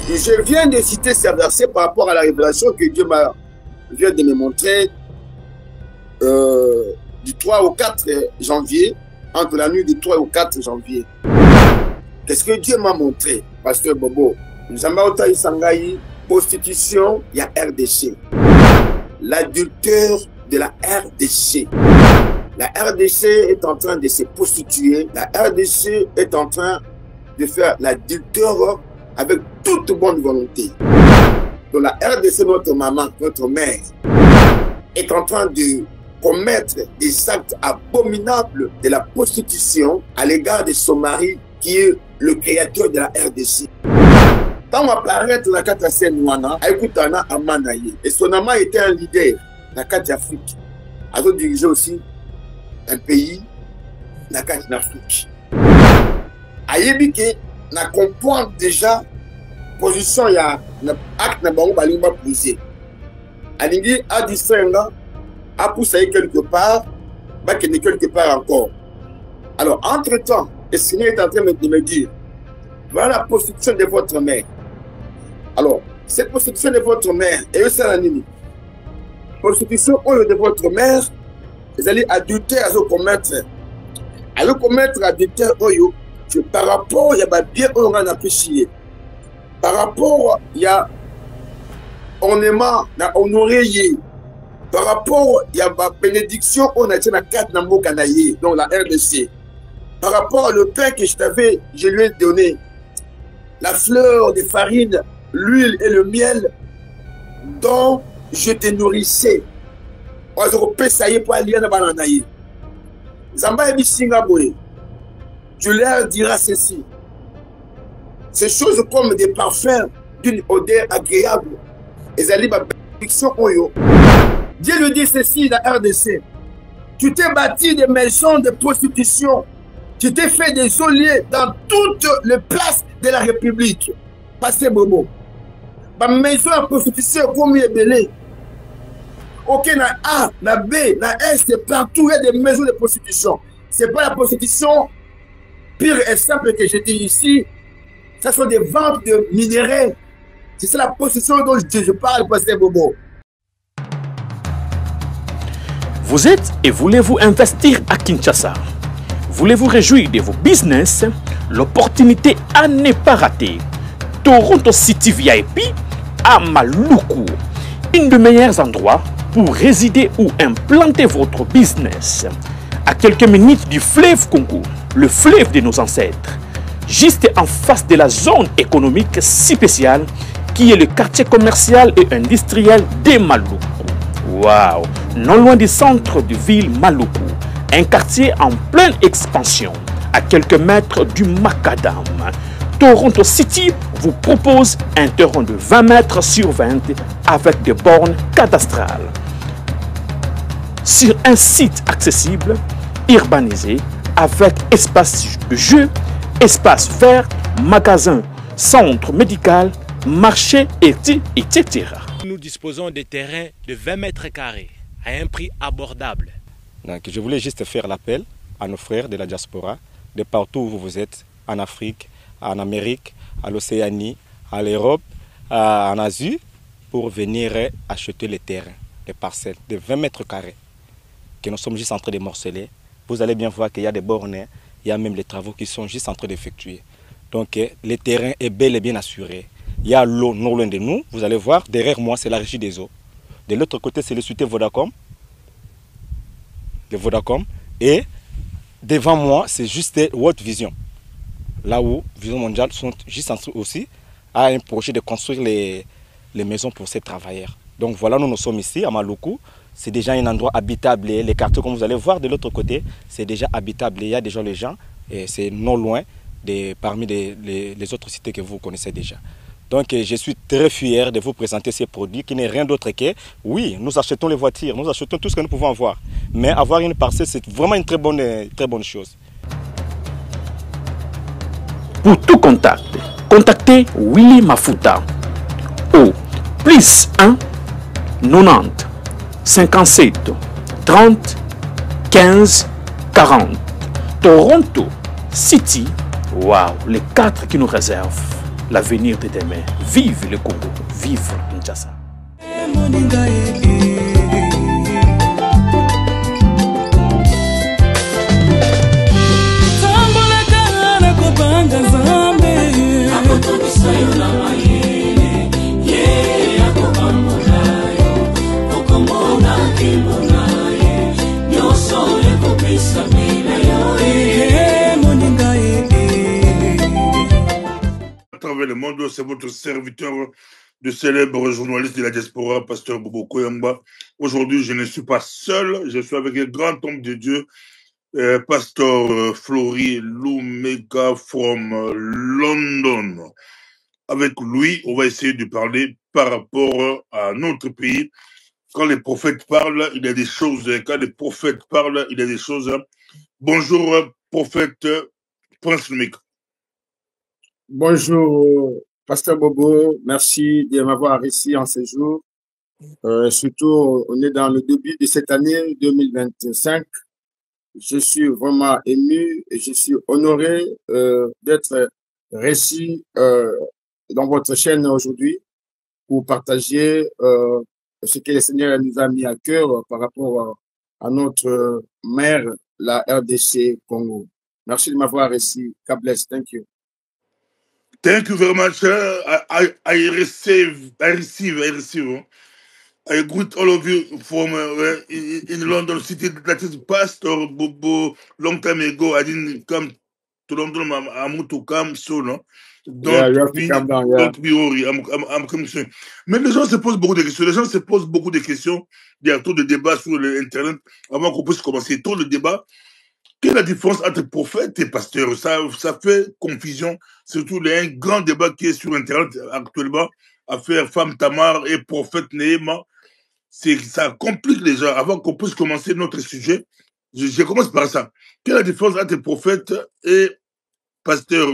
Je viens de citer ces versets par rapport à la révélation que Dieu vient de me montrer du 3 au 4 janvier, entre la nuit du 3 au 4 janvier. Qu'est-ce que Dieu m'a montré, Pasteur Bobo? Nzamba Isangaï, prostitution, il y a RDC. L'adultère de la RDC. La RDC est en train de se prostituer. La RDC est en train de faire l'adultère avec toute bonne volonté. Donc la RDC, notre maman, notre mère, est en train de commettre des actes abominables de la prostitution à l'égard de son mari qui est le créateur de la RDC. Quand on apparaît dans la carte Nouana, Aïkoutana Amanaye, et son amant était un leader dans la carte d'Afrique. Il a dirigé aussi un pays dans la carte d'Afrique. Aïebike, on comprend déjà position il y a acte na bango balimba poser. Alingi a distingué a poussé quelque part, bah qu'il n'est quelque part encore. Alors entre-temps, le Seigneur est en train de me dire, voilà la prostitution de votre mère. Alors, cette prostitution de votre mère, et c'est la nini. Prostitution de votre mère, vous allez adultère à commettre. À commettre adultère par rapport, il y a bien on a péché. Par rapport, il y a ornement, honoré. Par rapport, il y a la bénédiction, on a dit la carte Nambo Kanaye, donc la RDC. Par rapport au pain que je lui ai donné, la fleur de farine, l'huile et le miel dont je te nourrissais. Zamba et Bissingaboye, tu leur diras ceci. Ces choses comme des parfums d'une odeur agréable. Et ça dit ma bénédiction. Dieu lui dit ceci dans la RDC. Tu t'es bâti des maisons de prostitution. Tu t'es fait des geôliers dans toutes les places de la République. Passez Bobo. Ma maison de prostitution, comme il est belé. Ok, na A, na B, na S, partout il y a des maisons de prostitution. Ce n'est pas la prostitution pure et simple que j'ai dit ici. Ce sont des ventes de minéraux. C'est ça la prostitution dont je parle, Pasteur Bobo. Vous êtes et voulez-vous investir à Kinshasa? Voulez-vous réjouir de vos business? L'opportunité à ne pas rater. Toronto City VIP à Maluku. Un des meilleurs endroits pour résider ou implanter votre business. À quelques minutes du fleuve Congo, le fleuve de nos ancêtres. Juste en face de la zone économique spéciale qui est le quartier commercial et industriel de Maluku. Waouh! Non loin du centre de ville Maluku, un quartier en pleine expansion, à quelques mètres du Macadam. Toronto City vous propose un terrain de 20 mètres sur 20 avec des bornes cadastrales. Sur un site accessible, urbanisé, avec espace de jeu, espace vert, magasin, centre médical, marché, etc. Nous disposons de terrains de 20 mètres carrés à un prix abordable. Donc, je voulais juste faire l'appel à nos frères de la diaspora, de partout où vous êtes, en Afrique, en Amérique, à l'Océanie, à l'Europe, en Asie, pour venir acheter les terrains, les parcelles de 20 mètres carrés que nous sommes juste en train de morceler. Vous allez bien voir qu'il y a des bornes, il y a même les travaux qui sont juste en train d'effectuer. Donc le terrain est bel et bien assuré. Il y a l'eau non loin de nous, vous allez voir, derrière moi c'est la régie des eaux. De l'autre côté c'est le société Vodacom. De Vodacom. Et devant moi c'est juste World Vision. Là où Vision Mondiale sont juste en train aussi à un projet de construire les maisons pour ces travailleurs. Donc voilà, nous sommes ici à Maluku. C'est déjà un endroit habitable. Les quartiers, comme vous allez voir de l'autre côté, c'est déjà habitable. Il y a déjà les gens et c'est non loin parmi les autres cités que vous connaissez déjà. Donc je suis très fier de vous présenter ces produits qui n'est rien d'autre que, oui, nous achetons les voitures, nous achetons tout ce que nous pouvons avoir. Mais avoir une parcelle, c'est vraiment une très bonne chose. Pour tout contact, contactez Willy Mafuta au +1 90 57 30 15 40. Toronto City, waouh, les 4 qui nous réservent. l'avenir de demain. Vive le Congo, vive Kinshasa. À travers le monde, c'est votre serviteur de célèbre journaliste de la diaspora, Pasteur Bobo Koyamba. Aujourd'hui, je ne suis pas seul, je suis avec un grand homme de Dieu, Pasteur Flory Lumeka from London. Avec lui, on va essayer de parler par rapport à notre pays. Quand les prophètes parlent, il y a des choses. Quand les prophètes parlent, il y a des choses. Bonjour, prophète Prince Lumeka. Bonjour, Pasteur Bobo. Merci de m'avoir ici en ce jour. Surtout, on est dans le début de cette année 2025. Je suis vraiment ému et je suis honoré d'être reçu dans votre chaîne aujourd'hui pour partager ce que le Seigneur nous a mis à cœur par rapport à notre mère, la RDC Congo. Merci de m'avoir reçu. God bless. Thank you. Thank you very much. I receive. I greet all of you from in London City. That is Pastor Bobo. Long time ago, I didn't come to London. I'm to come soon. Don't be worried. I'm coming soon. Mais les gens se posent beaucoup de questions. Les gens se posent beaucoup de questions. Il y a trop de débats sur l'Internet. Avant qu'on puisse commencer trop de débats. Quelle est la différence entre prophète et pasteur? Ça fait confusion. Surtout, il y a un grand débat qui est sur Internet actuellement. Affaire femme Tamar et prophète Néhéma. Ça complique les gens. Avant qu'on puisse commencer notre sujet, je commence par ça. Quelle est la différence entre prophète et pasteur?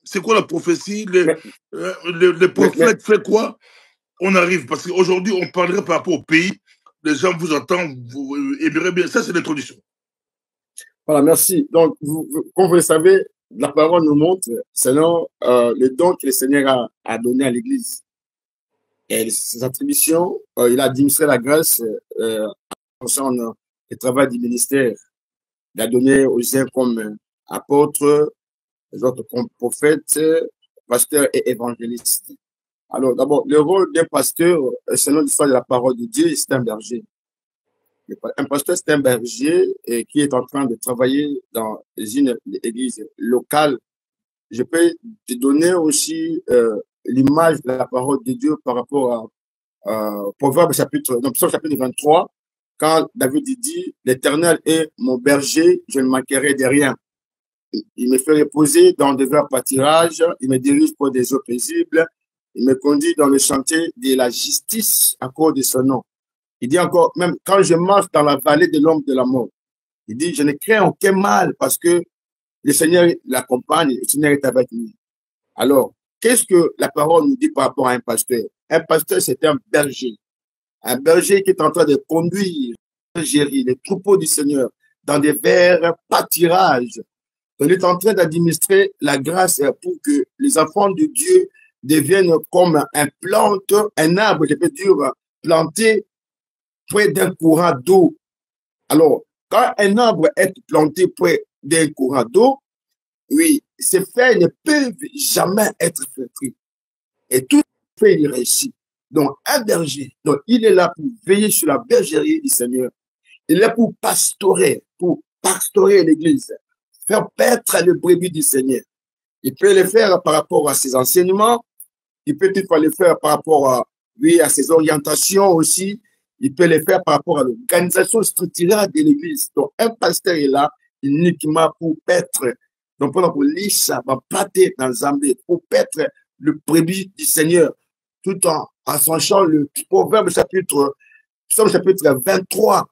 C'est quoi la prophétie? Les prophètes fait quoi? On arrive, parce qu'aujourd'hui, on parlerait par rapport au pays. Les gens vous entendent, vous aimeriez bien. Ça, c'est l'introduction. Voilà, merci. Donc, comme vous le savez, la parole nous montre, selon le don que le Seigneur a donné à l'Église. Et ses attributions, il a administré la grâce concernant le travail du ministère. Il a donné aux uns comme apôtres, les autres comme prophètes, pasteurs et évangélistes. Alors, d'abord, le rôle d'un pasteur, selon l'histoire de la parole de Dieu, c'est un berger. Un pasteur, c'est un berger qui est en train de travailler dans une église locale. Je peux te donner aussi l'image de la parole de Dieu par rapport à Proverbe chapitre 23, quand David dit, l'Éternel est mon berger, je ne manquerai de rien. Il me fait reposer dans de verts pâturages, il me dirige pour des eaux paisibles, il me conduit dans le chantier de la justice à cause de son nom. Il dit encore, même quand je marche dans la vallée de l'ombre de la mort, il dit, je ne crains aucun mal parce que le Seigneur l'accompagne, le Seigneur est avec lui. Alors, qu'est-ce que la parole nous dit par rapport à un pasteur? Un pasteur, c'est un berger. Un berger qui est en train de conduire les troupeaux du Seigneur dans des verts pâturages. Il est en train d'administrer la grâce pour que les enfants de Dieu deviennent comme un arbre, je peux dire, planté près d'un courant d'eau. Alors, quand un arbre est planté près d'un courant d'eau, oui, ces feuilles ne peuvent jamais être flétries. Et tout fait, il réussit. Donc, un berger, donc, il est là pour veiller sur la bergerie du Seigneur. Il est là pour pastorer l'église, faire paître le brebis du Seigneur. Il peut le faire par rapport à ses enseignements, il peut le faire par rapport à ses orientations aussi, il peut le faire par rapport à l'organisation structurelle de l'église. Donc, un pasteur est là uniquement pour paître, donc pour lisa, pâter dans Zambé, pour paître le brebis du Seigneur, tout en sachant le Proverbe chapitre 23,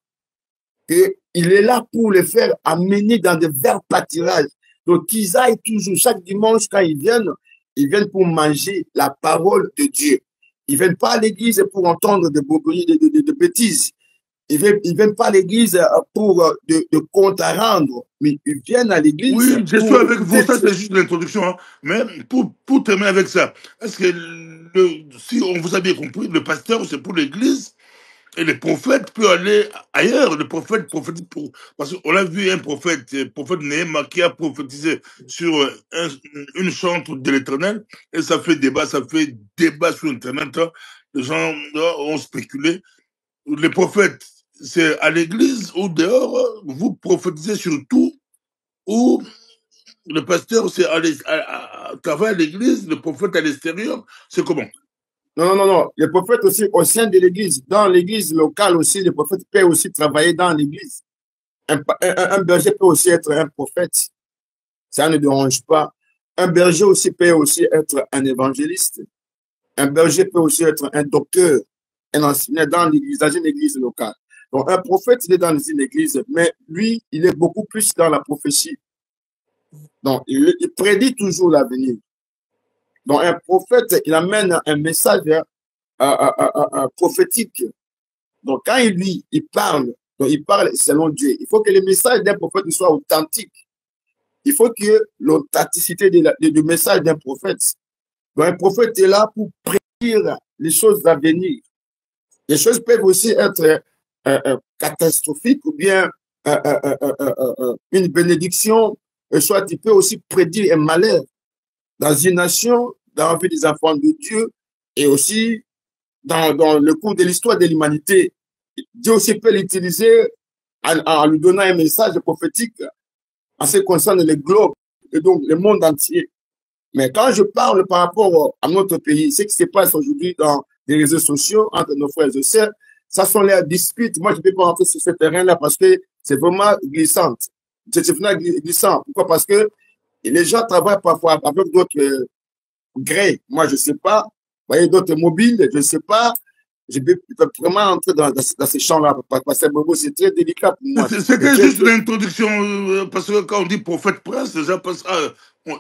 et il est là pour les faire amener dans de verts pâturages. Donc, qu'ils aillent toujours, chaque dimanche, quand ils viennent pour manger la parole de Dieu. Ils viennent pas à l'église pour entendre de bêtises. ils viennent pas à l'église pour de compte à rendre, mais ils viennent à l'église. Oui, je suis avec vous, ça c'est juste l'introduction. Hein. Mais pour terminer avec ça, est-ce que si on vous a bien compris, le pasteur c'est pour l'église et le prophète peut aller ailleurs. Le prophète prophétise parce qu'on a vu un prophète Néhéma qui a prophétisé sur une chambre de l'Éternel et ça fait débat sur Internet. Hein. Les gens ont spéculé. Les prophètes, c'est à l'église ou dehors, vous prophétisez sur tout, ou le pasteur, c'est à travailler à l'église, le prophète à l'extérieur, c'est comment? Non. Les prophètes aussi au sein de l'église. Dans l'église locale aussi, les prophètes peuvent aussi travailler dans l'église. Un berger peut aussi être un prophète. Ça ne dérange pas. Un berger aussi peut aussi être un évangéliste. Un berger peut aussi être un docteur, un enseignant dans l'église, dans une église locale. Donc, un prophète, il est dans une église, mais lui, il est beaucoup plus dans la prophétie. Donc, il prédit toujours l'avenir. Donc, un prophète, il amène un message prophétique. Donc, quand il parle, donc il parle selon Dieu. Il faut que le message d'un prophète soit authentique. Il faut que l'authenticité du message d'un prophète. Donc, un prophète est là pour prédire les choses à venir. Les choses peuvent aussi être catastrophiques ou bien une bénédiction, soit il peut aussi prédire un malheur dans une nation, dans la vie des enfants de Dieu et aussi dans le cours de l'histoire de l'humanité. Dieu aussi peut l'utiliser en lui donnant un message prophétique en ce qui concerne le globe et donc le monde entier. Mais quand je parle par rapport à notre pays, ce qui se passe aujourd'hui dans les réseaux sociaux entre nos frères et sœurs, ça sont les disputes. Moi, je ne peux pas rentrer sur ce terrain-là parce que c'est vraiment glissant. C'est vraiment glissant. Pourquoi? Parce que les gens travaillent parfois avec d'autres grès. Moi, je ne sais pas. Vous voyez, d'autres mobiles, je ne sais pas. Je peux vraiment entrer dans ces champs-là parce que c'est très délicat pour moi. C'était juste l'introduction, parce que quand on dit prophète prince, déjà, parce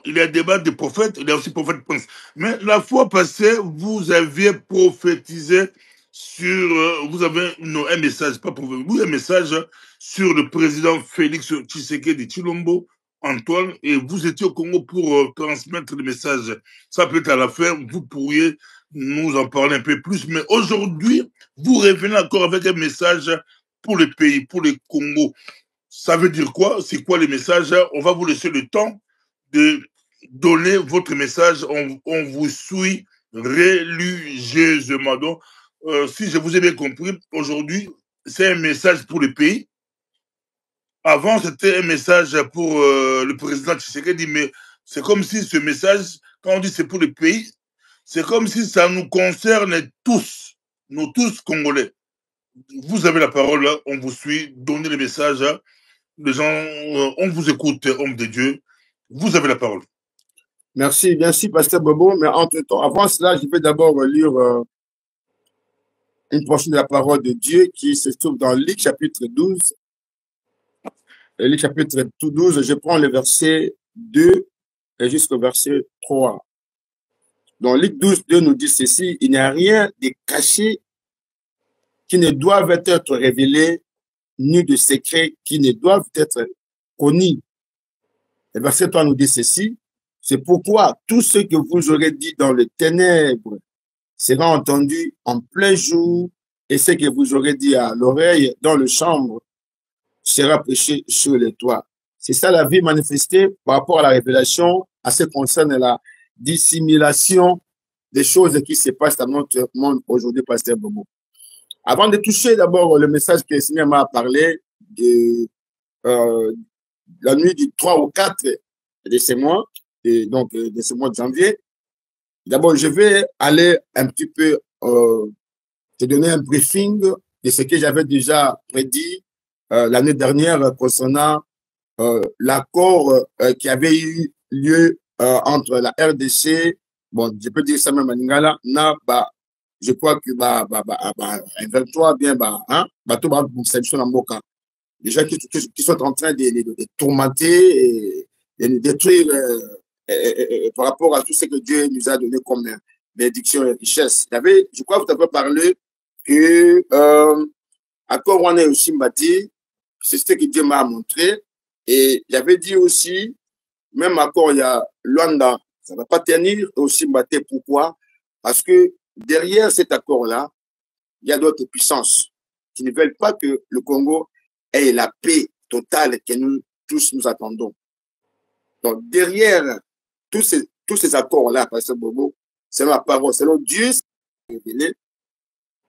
il y a débat de prophètes, il y a aussi prophète prince. Mais la fois passée, vous aviez prophétisé sur, vous avez un message, pas prophétisé, vous un message sur le président Félix Tshisekedi Tshilombo, Antoine, et vous étiez au Congo pour transmettre le message. Ça peut être à la fin, vous pourriez nous en parler un peu plus, mais aujourd'hui, vous revenez encore avec un message pour le pays, pour le Congo. Ça veut dire quoi? C'est quoi les messages? On va vous laisser le temps de donner votre message. On vous suit religieusement. Donc, si je vous ai bien compris, aujourd'hui, c'est un message pour le pays. Avant, c'était un message pour le président Tshisekedi, mais c'est comme si ce message, quand on dit c'est pour le pays, c'est comme si ça nous concerne tous, nous tous Congolais. Vous avez la parole, on vous suit, donnez le message. Les gens, on vous écoute, homme de Dieu. Vous avez la parole. Merci, Pasteur Bobo. Mais entre-temps, avant cela, je vais d'abord lire une portion de la parole de Dieu qui se trouve dans Luc chapitre 12. Luc chapitre 12, je prends le verset 2 et jusqu'au verset 3. Donc, Luc 12, 2 nous dit ceci: il n'y a rien de caché qui ne doivent être révélés, ni de secrets qui ne doivent être connus. Le verset 3 nous dit ceci: c'est pourquoi tout ce que vous aurez dit dans les ténèbres sera entendu en plein jour, et ce que vous aurez dit à l'oreille dans le chambre sera prêché sur les toits. C'est ça la vie manifestée par rapport à la révélation, à ce qui concerne la dissimulation des choses qui se passent dans notre monde aujourd'hui, Pasteur Bobo. Avant de toucher d'abord le message que le Seigneur m'a parlé de la nuit du 3 au 4 de ce mois, et donc de ce mois de janvier, d'abord je vais aller un petit peu te donner un briefing de ce que j'avais déjà prédit l'année dernière concernant l'accord qui avait eu lieu entre la RDC, bon, je peux dire ça même en lingala, je crois que 23 bien tout les gens qui sont en train de tourmenter et de nous détruire par rapport à tout ce que Dieu nous a donné comme bénédiction et richesse. Je crois que vous avez parlé que accord on est aussi bâti, c'est ce que Dieu m'a montré. Et j'avais dit aussi, même accord, il y a Luanda, ça ne va pas tenir aussi bâti. Pourquoi? Parce que derrière cet accord-là, il y a d'autres puissances qui ne veulent pas que le Congo ait la paix totale que nous tous nous attendons. Donc, derrière tous ces accords-là, Pasteur Bobo, selon la parole, selon Dieu, il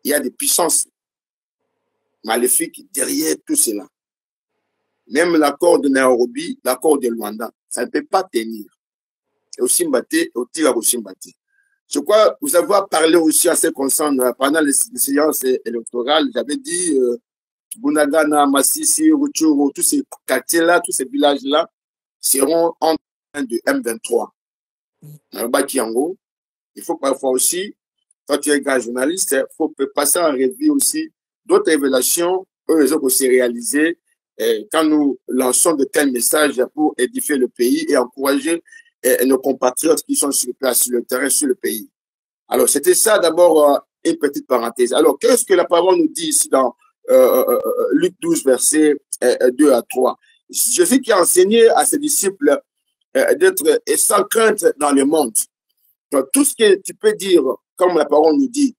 y a des puissances maléfiques derrière tout cela. Même l'accord de Nairobi, l'accord de Luanda, ça ne peut pas tenir. Et aussi Mbaté, aussi Mbaté. Je crois vous avoir parlé aussi à ce qui concerne pendant les séances électorales. J'avais dit Bunagana, Massissi, Rutshuru, tous ces quartiers-là, tous ces villages-là seront en train de M23. Bakiango, il faut parfois aussi, quand tu es un grand journaliste, il faut passer en revue aussi d'autres révélations, eux aussi réalisées quand nous lançons de tels messages pour édifier le pays et encourager nos compatriotes qui sont sur place, sur le terrain, sur le pays. Alors, c'était ça d'abord une petite parenthèse. Alors, qu'est-ce que la parole nous dit ici dans Luc 12, versets 2 à 3? Jésus qui a enseigné à ses disciples d'être sans crainte dans le monde. Donc, tout ce que tu peux dire, comme la parole nous dit,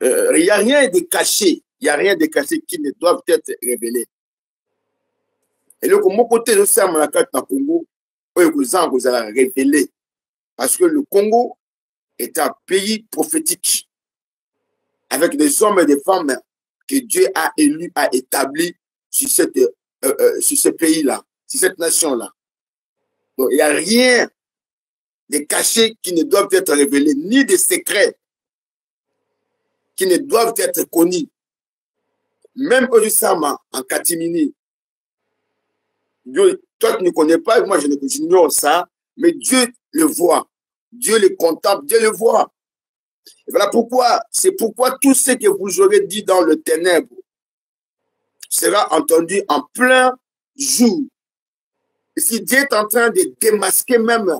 il n'y a rien de caché. Il n'y a rien de caché qui ne doit être révélé. Et donc, mon côté, je sais à la carte dans le Congo, vous allez révéler. Parce que le Congo est un pays prophétique, avec des hommes et des femmes que Dieu a élus, a établis sur ce pays-là, sur cette nation-là. Donc, il n'y a rien de caché qui ne doivent être révélés, ni de secrets qui ne doivent être connus. Même récemment, en catimini, Dieu, toi tu ne connais pas, moi j'ignore ça, mais Dieu le voit. Dieu le contemple, Dieu le voit. Et voilà pourquoi, c'est pourquoi tout ce que vous aurez dit dans le ténèbre sera entendu en plein jour. Et si Dieu est en train de démasquer même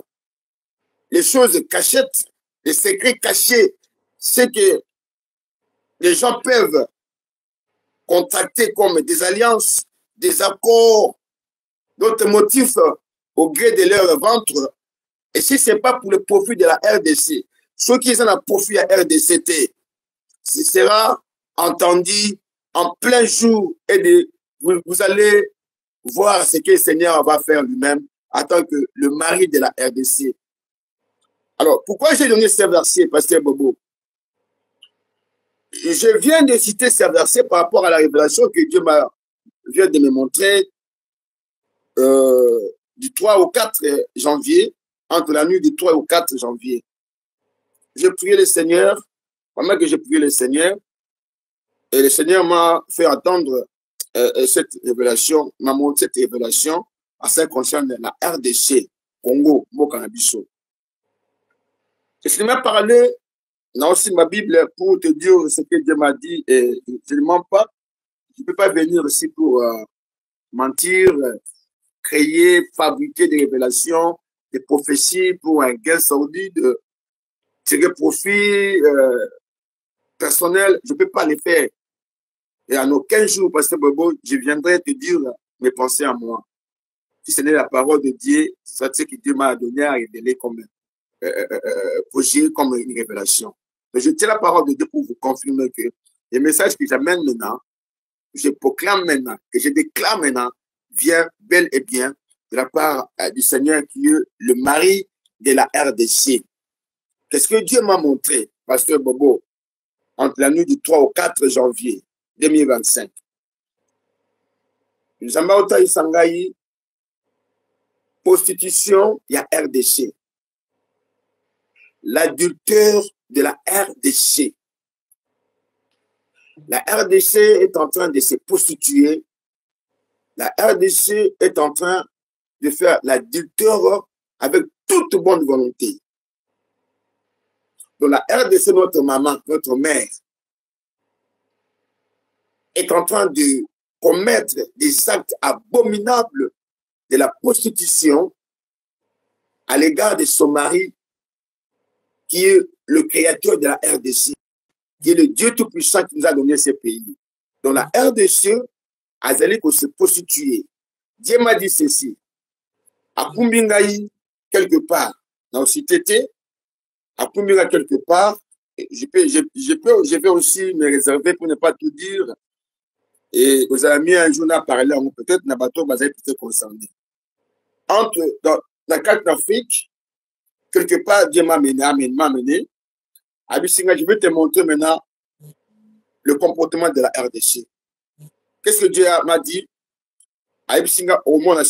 les choses cachettes, les secrets cachés, c'est que les gens peuvent contracter comme des alliances, des accords, d'autres motifs au gré de leur ventre. Et si ce n'est pas pour le profit de la RDC, ceux qui sont en profit à RDCT, ce sera entendu en plein jour et vous allez voir ce que le Seigneur va faire lui-même en tant que le mari de la RDC. Alors, pourquoi j'ai donné ce verset, Pasteur Bobo? Je viens de citer ce verset par rapport à la révélation que Dieu vient de me montrer du 3 au 4 janvier, entre la nuit du 3 au 4 janvier. J'ai prié le Seigneur, pendant que j'ai prié le Seigneur, et le Seigneur m'a fait entendre cette révélation, m'a montré cette révélation en ce qui concerne la RDC, Congo, Mokanabiso. Je m'a parlé dans aussi ma Bible pour te dire ce que Dieu m'a dit, et je ne mens pas. Je ne peux pas venir ici pour mentir, créer, fabriquer des révélations, des prophéties pour un gain sordide, tirer profit personnel. Je ne peux pas les faire. Et en aucun jour, Pasteur Bobo, je viendrai te dire mes pensées à moi. Si ce n'est la parole de Dieu, c'est ce que Dieu m'a donné à révéler comme projet, comme une révélation. Mais je tiens la parole de Dieu pour vous confirmer que les messages que j'amène maintenant, je proclame maintenant, que je déclare maintenant, vient bel et bien de la part du Seigneur qui est le mari de la RDC. Qu'est-ce que Dieu m'a montré, Pasteur Bobo, entre la nuit du 3 au 4 janvier 2025? Nous avons eu prostitution, il y a RDC. L'adultère de la RDC. La RDC est en train de se prostituer. La RDC est en train de faire l'adultère avec toute bonne volonté. Donc la RDC, notre maman, notre mère, est en train de commettre des actes abominables de la prostitution à l'égard de son mari, qui est le créateur de la RDC, qui est le Dieu Tout-Puissant qui nous a donné ce pays. Dans la RDC, Azali ko se prostituer. Dieu m'a dit ceci. À Kumbingaï, quelque part, dans CTT, à Kumbingaï, quelque part, je vais aussi me réserver pour ne pas tout dire. Et vous avez mis un journal parlé, peut-être, Nabato, vous avez peut-être concerné. Dans la carte d'Afrique, quelque part, Dieu m'a mené. Abissinga, je vais te montrer maintenant le comportement de la RDC. Qu'est-ce que Dieu m'a dit? Abissinga, au monde,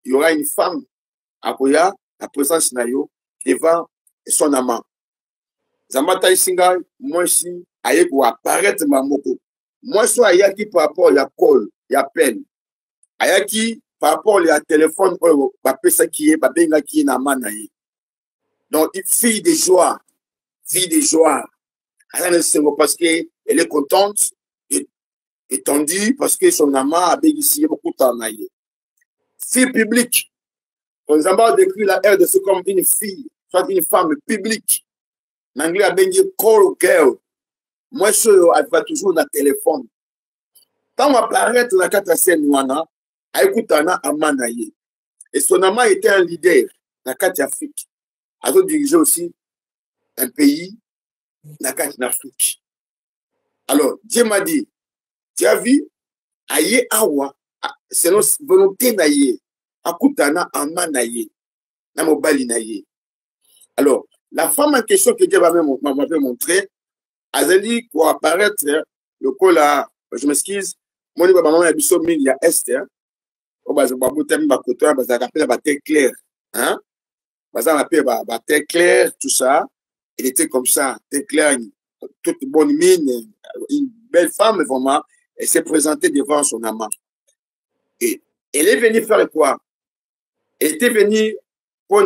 il y aura une femme à Koya, la présence Nayo, devant son amant. Zambata Isinga, moi aussi, aïe pour apparaître ma moko. Moi, soit aïe qui par rapport à la call, il y a peine. Aïe qui par rapport à téléphone, bah, pesa qui est, bah, benga qui est na manaï. Donc, fille de joie. Fille de joie. Parce qu'elle est contente, étendue, parce que son amant a bénéficié beaucoup de temps. Fille publique. On a décrit la RDC comme une fille, soit une femme publique. En anglais, a béni call girl. Moi, elle va toujours dans le téléphone. Quand on apparaît dans la 4 scène, elle écoute un amanaï. Et son amant était un leader dans la 4 Afrique. Elle a dirigé aussi un pays dans la 4 Afrique. Alors, Dieu m'a dit, tu as vu, aïe awa, selon volonté naïe, akutana amanaïe, namobali naïe. Alors, la femme en question que Dieu m'avait montré, Azali, pour apparaître, le col là, je m'excuse, mon niveau maman a dit il y a Esther, au bas de Baboutem, Bakoto, Bazar appelé Baté clair, hein, Bazar appelé Baté clair, tout ça, il était comme ça, très clair, toute bonne mine, une belle femme, vraiment, elle s'est présentée devant son amant. Et elle est venue faire quoi? Elle était venue pour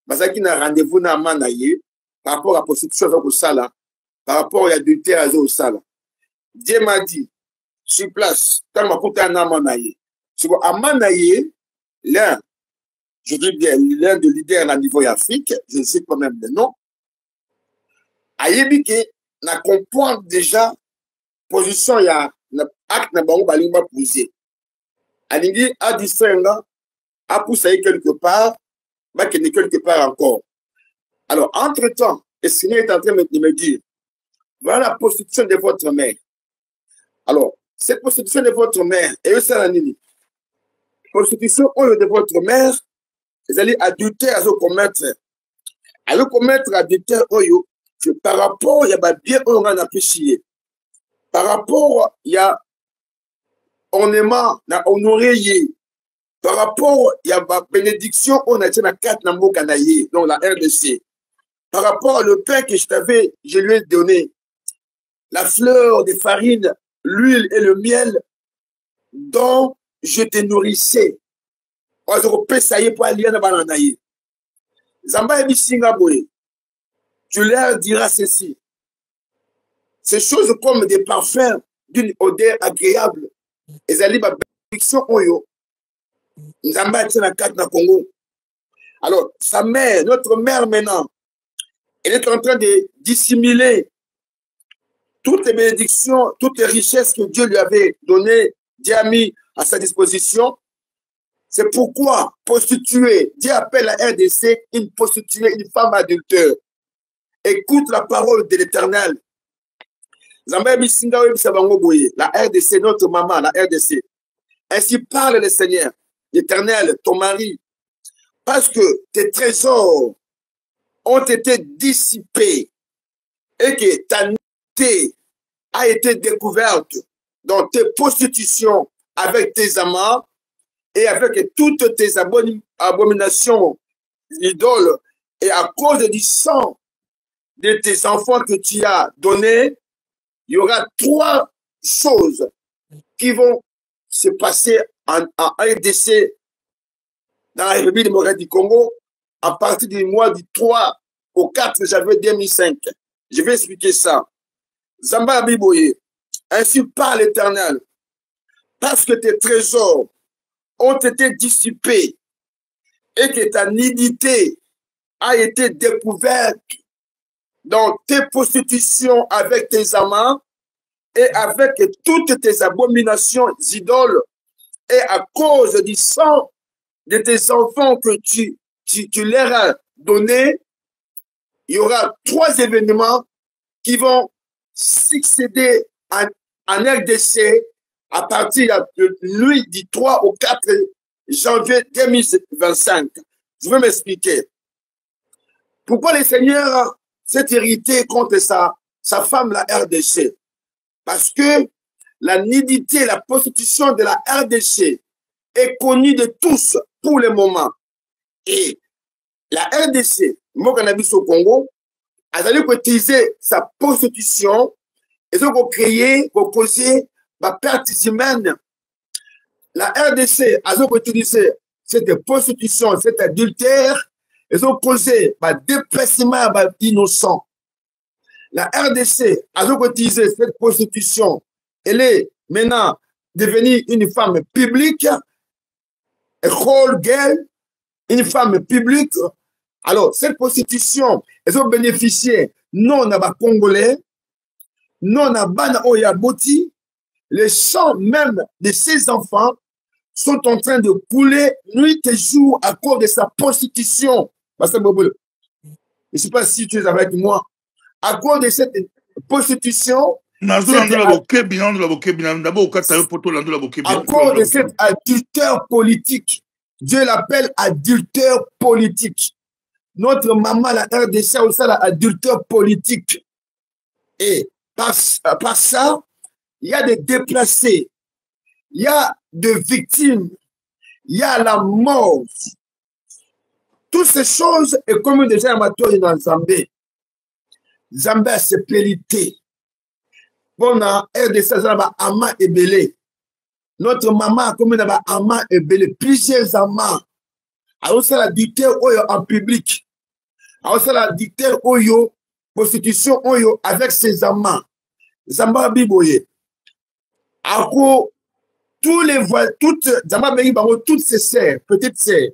Bazaki n'a rendez-vous na manaye par rapport à la prostitution avec le sala, par rapport à l'adultère avec le sala. Dieu m'a dit, sur place, tant que je suis un amanaye, sur amanaye, l'un, je dis bien, l'un de leaders à niveau Afrique, je ne sais pas même le nom, Ayebike n'a comprend déjà position il y a acte na bango balimba pousser. Alingi a distingué a poussé quelque part, mais qu'il n'est quelque part encore. Alors, entre-temps, le Seigneur est en train de me dire, voilà la prostitution de votre mère. Alors, cette prostitution de votre mère, et c'est la nini. Prostitution de votre mère, vous allez adultère à commettre. À le commettre adultère, que par rapport, il y a bien on a apprécié. Par rapport, il y a ornement, na honoré. Par rapport, il y a bénédiction, on a été dans 4 nambo kanaye, donc la RDC. Par rapport au pain que je lui ai donné, la fleur de farine, l'huile et le miel, dont je te nourrissais. Zamba et Bisingaboye, tu leur diras ceci. Ces choses comme des parfums d'une odeur agréable. Et ça libre bénédiction oyo. Zamba est dans 4 na Congo. Alors, sa mère, notre mère maintenant, elle est en train de dissimuler toutes les bénédictions, toutes les richesses que Dieu lui avait données, Dieu a mis à sa disposition. C'est pourquoi prostituée, Dieu appelle la RDC une prostituée, une femme adultère. Écoute la parole de l'Éternel. La RDC, notre maman, la RDC. Ainsi parle le Seigneur, l'Éternel, ton mari, parce que tes trésors ont été dissipés et que ta nudité a été découverte dans tes prostitutions avec tes amants et avec toutes tes abominations idoles, et à cause du sang de tes enfants que tu as donné, il y aura 3 choses qui vont se passer en RDC dans la République démocratique du Congo à partir du mois du 3 au 4 janvier 2005. Je vais expliquer ça. Zamba Biboye, ainsi par l'Éternel, parce que tes trésors ont été dissipés et que ta nudité a été découverte dans tes prostitutions avec tes amants et avec toutes tes abominations idoles, et à cause du sang de tes enfants que tu leur as donné, il y aura 3 événements qui vont succéder en RDC à partir de nuit du 3 au 4 janvier 2025. Je vais m'expliquer. Pourquoi le Seigneur s'est irrité contre sa femme, la RDC? Parce que la nudité, la prostitution de la RDC est connue de tous pour le moment. Et la RDC, mon cannabis au Congo, a utiliser sa prostitution et donc pour créer, pour causer la perte humaine. La RDC a utilisé cette prostitution, cet adultère, et ont causé un déplacement d'innocents. La RDC a utilisé cette prostitution. Elle est maintenant devenue une femme publique, un role girl, une femme publique. Alors, cette prostitution, elles ont bénéficié non à Congolais, non à Bana Oyaboti. Les champs même de ces enfants sont en train de couler nuit et jour à cause de sa prostitution. Je ne sais pas si tu es avec moi. À cause de cette prostitution, à cause de cet adultère politique, Dieu l'appelle adultère politique. Notre maman, la RDC, aussi l'adultère politique. Et par ça, il y a des déplacés, il y a des victimes, il y a la mort. Toutes ces choses est comme déjà amateur dans Zambé. Zambé a ses périté. Bon, la RDC, a Ama et Belé. Notre maman a comme Ama et Belé. Plusieurs amants. Alors, ça la dictée en public. Alors, ça la dictée prostitution avec ses amants. Zamba Biboye. Alors, toutes ses sœurs, petites sœurs,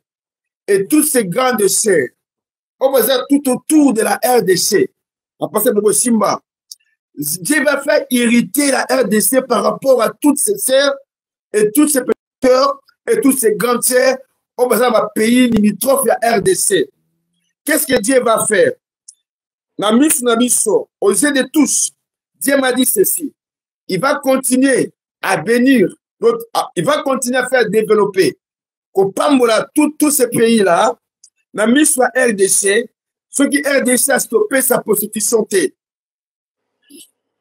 et toutes ces grandes sœurs, on va dire tout autour de la RDC. À passer de Simba. Dieu va faire irriter la RDC par rapport à toutes ces sœurs et toutes ces petites sœurs et toutes ces grandes sœurs. On va dire un pays limitrophe de la RDC. Qu'est-ce que Dieu va faire? Aux yeux de tous, Dieu m'a dit ceci. Il va continuer à bénir, il va continuer à faire développer. Qu'au Pambola, tous ces pays-là, la mise sur RDC, ceux qui RDC a stoppé sa prostitution.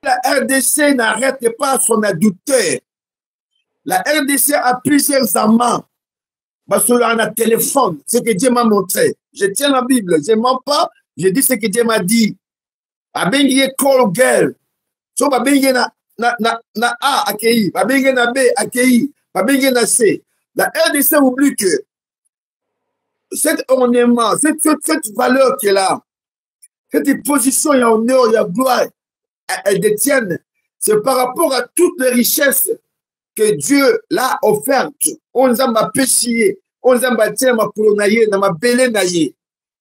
La RDC n'arrête pas son adultère. La RDC a plusieurs amants. Parce qu'on a un téléphone, ce que Dieu m'a montré. Je tiens la Bible, je ne mens pas, je dis ce que Dieu m'a dit. Abengiye call girl. So babengiye na A accueilli, babengiye na B accueilli, babengiye na C. La RDC oublie que cet ornement, cette valeur qui est là, cette position, il y a honneur, il y a gloire, elles détiennent. C'est par rapport à toutes les richesses que Dieu l'a offertes. On nous a péché, on nous a tiré ma couronnaye, ma belé naye.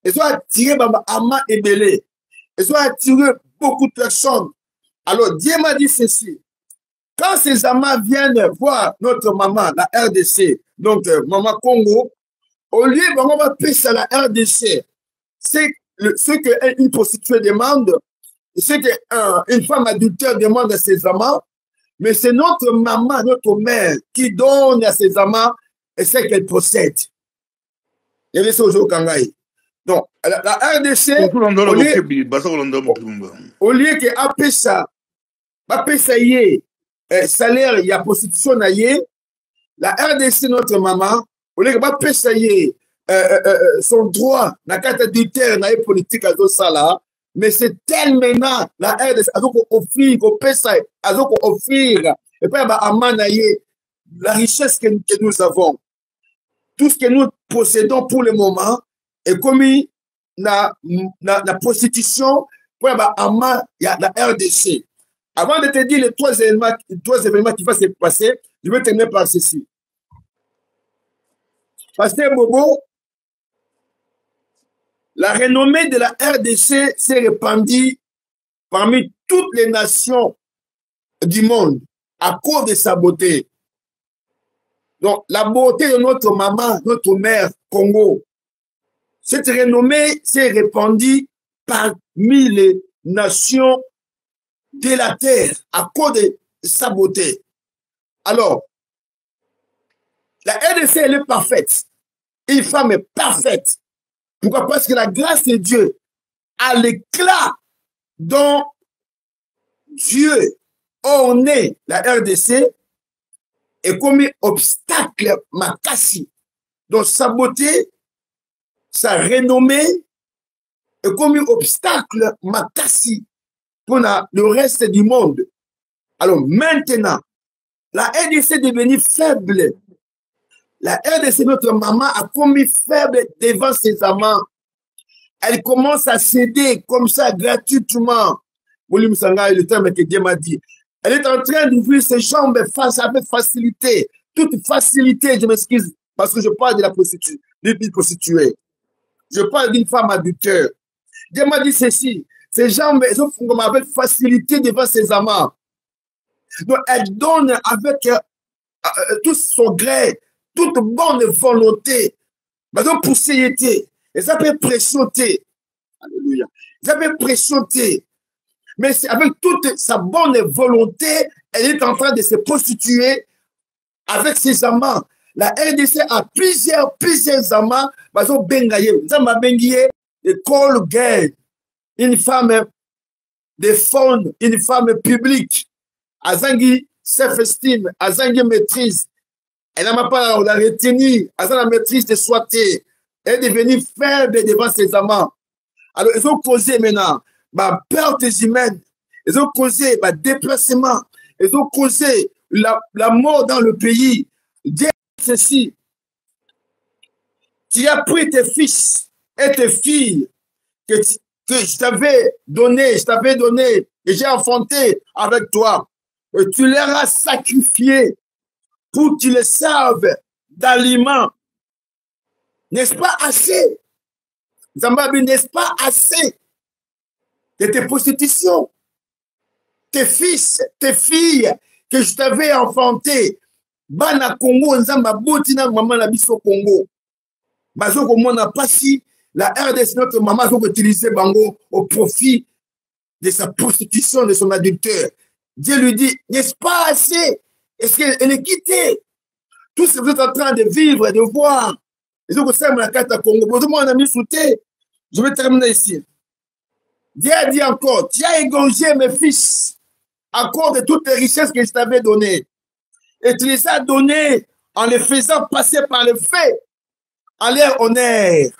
Ils ont attiré ma ama et belé. Ils ont attiré beaucoup de personnes. Alors Dieu m'a dit ceci. Quand ces amants viennent voir notre maman, la RDC, donc maman Congo, au lieu on va payer à la RDC, c'est ce qu'une prostituée demande, ce qu'une femme adultère demande à ses amants, mais c'est notre maman, notre mère qui donne à ses amants et ce qu'elle possède. Il y a ça aujourd'hui au Kangaï. Donc, la RDC, au lieu que Apesa, salaire, il y a prostitution, la RDC, notre maman, au lieu que Apesa son droit, la carte adultère, la politique à ça là, mais c'est elle maintenant, la RDC, à offrir, et puis la richesse que nous avons, tout ce que nous possédons pour le moment, est commis la prostitution pour la RDC. Avant de te dire les trois événements qui vont se passer, je vais terminer par ceci. Pasteur Bobo, la renommée de la RDC s'est répandue parmi toutes les nations du monde à cause de sa beauté. Donc, la beauté de notre maman, notre mère, Congo, cette renommée s'est répandue parmi les nations de la terre à cause de sa beauté. Alors, la RDC, elle est parfaite. Une femme est parfaite. Pourquoi? Parce que la grâce de Dieu a l'éclat dont Dieu a né la RDC et comme obstacle makasi. Donc sa beauté, sa renommée est comme obstacle makasi pour le reste du monde. Alors maintenant, la RDC est devenue faible. La RDC, notre maman, a commis faible devant ses amants. Elle commence à céder comme ça gratuitement. Le terme que Dieu m'a dit. Elle est en train d'ouvrir ses jambes avec facilité. Toute facilité, je m'excuse, parce que je parle de la prostituée. Je parle d'une femme adultère. Dieu m'a dit ceci. Ses jambes, elles ont comme avec facilité devant ses amants. Donc, elle donne avec tout son gré, toute bonne volonté. Donc, pour s'éter, elle peut pressionner. Alléluia. Elle peut pressionner. Mais avec toute sa bonne volonté, elle est en train de se prostituer avec ses amants. La RDC a plusieurs amants. Une femme de fond, une femme publique. Azangi self-esteem, Azangi maîtrise. Elle n'a pas la retenue, Azangi la maîtrise de soité. Elle est devenue faible devant ses amants. Alors, ils ont causé maintenant perte humaine, ils ont causé déplacement, ils ont causé la mort dans le pays. Dieu ceci. Tu as pris tes fils et tes filles que je t'avais donné, et j'ai enfanté avec toi. Et tu leur as sacrifié pour que tu les serves d'aliments. N'est-ce pas assez? Zambabi, n'est-ce pas assez de tes prostitutions? Tes fils, tes filles que je t'avais enfantés. Bana Congo, Nzamba Botina, maman la biso Congo. Bazoko mona pasi, la RDC, notre maman, a utilisé Bango au profit de sa prostitution, de son adultère. Dieu lui dit, n'est-ce pas assez? Est-ce qu'elle est quittée? Tout ce que vous êtes en train de vivre, de voir. Les autres savent la carte à Congo. Moi, on a mis sauté. Je vais terminer ici. Dieu a dit encore, tu as égorgé mes fils à cause de toutes les richesses que je t'avais données. Et tu les as données en les faisant passer par le fait, en leur honneur.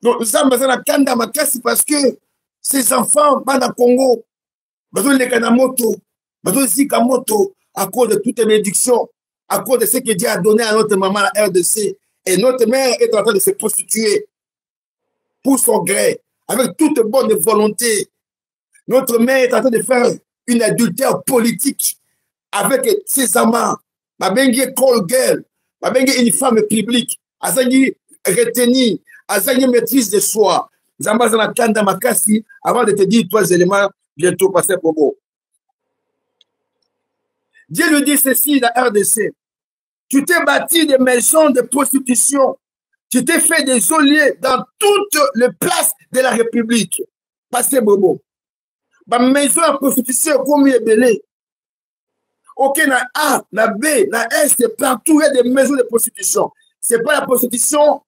Donc, nous sommes dans la Kanda Makasi parce que ces enfants, dans Congo, les Kanamoto, Zikamoto, à cause de toutes les bénédictions, à cause de ce que Dieu a donné à notre maman, la RDC. Et notre mère est en train de se prostituer pour son gré, avec toute bonne volonté. Notre mère est en train de faire une adultère politique avec ses amants. Mabengi call girl, Mabengi une femme publique, Azangi retenue, Azangi maîtrise de soi. Zambazana Kanda Makasi, avant de te dire 3 éléments, bientôt passer pour vous. Dieu lui dit ceci, la RDC. Tu t'es bâti des maisons de prostitution. Tu t'es fait des geôliers dans toutes les places de la République. Passez Bobo. Ma maison de prostitution, comme il est belé. Ok, na A, na B, na S, partout, il y a des maisons de prostitution. Ce n'est pas la prostitution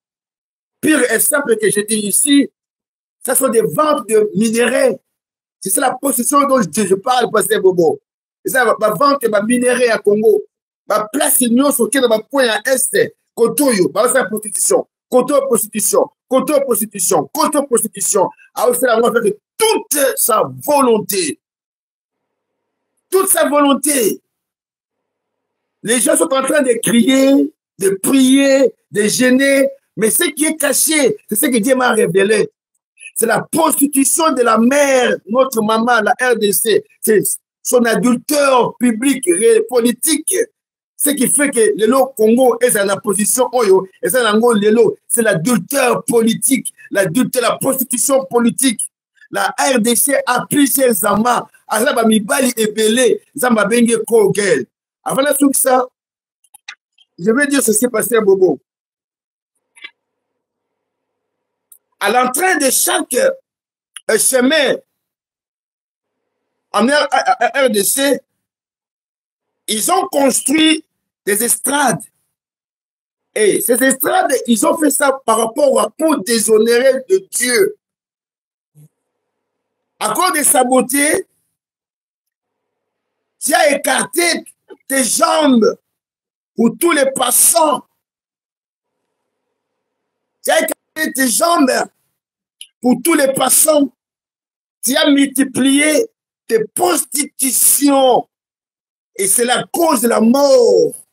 pure et simple que je dis ici. Ce sont des ventes de minéraux. C'est ça la prostitution dont je parle, Passez Bobo. C'est ça, la vente de minéraux à Congo. Ma place union sur lequel ma point à est Kotoyo, bah c'est la prostitution, prostitution. Ah c'est la fait toute sa volonté. Les gens sont en train de crier, de prier, de gêner, mais ce qui est caché, c'est ce que Dieu m'a révélé. C'est la prostitution de la mère, notre maman, la RDC. C'est son adultère public, politique. Ce qui fait que le Congo est dans la position Oyo, et c'est l'adultère politique, la prostitution politique. La RDC a plusieurs amants azala ba mibali ebele nzambe abenge kogel. Avant la soupe ça, je vais dire ceci, pasteur Bobo. À l'entrée de chaque chemin en RDC, ils ont construit des estrades. Et ces estrades, ils ont fait ça par rapport pour déshonorer de Dieu. À cause de sa beauté, tu as écarté tes jambes pour tous les passants. Tu as écarté tes jambes pour tous les passants. Tu as multiplié tes prostitutions. Et c'est la cause de la mort.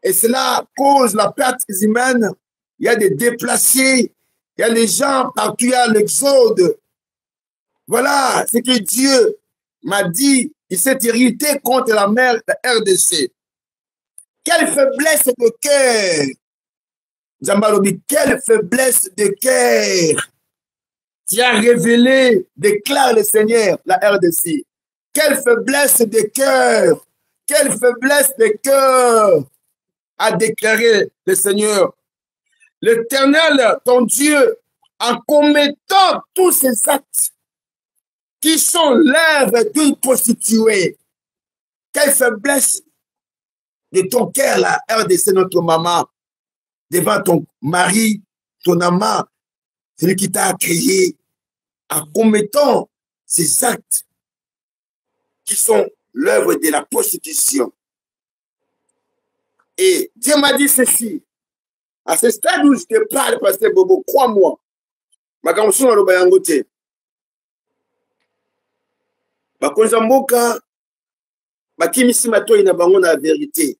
Et c'est la cause de la perte humaine. Il y a des déplacés. Il y a des gens partout, il y a l'exode. Voilà ce que Dieu m'a dit. Il s'est irrité contre la mer de RDC. Quelle faiblesse de cœur. Zambalobi, quelle faiblesse de cœur. Tu as révélé, déclare le Seigneur, la RDC. Quelle faiblesse de cœur. Quelle faiblesse de cœur, a déclaré le Seigneur. L'Éternel, ton Dieu, en commettant tous ces actes qui sont l'œuvre d'une prostituée. Quelle faiblesse de ton cœur, la RDC, notre maman, devant ton mari, ton amant, celui qui t'a créé, en commettant ces actes qui sont l'œuvre de la prostitution. Et Dieu m'a dit ceci. À ce stade où je te parle, pasteur Bobo, crois-moi, ma kamoussou na loba yango te. Bakonza mboka bakimisi matoi na bango na vérité.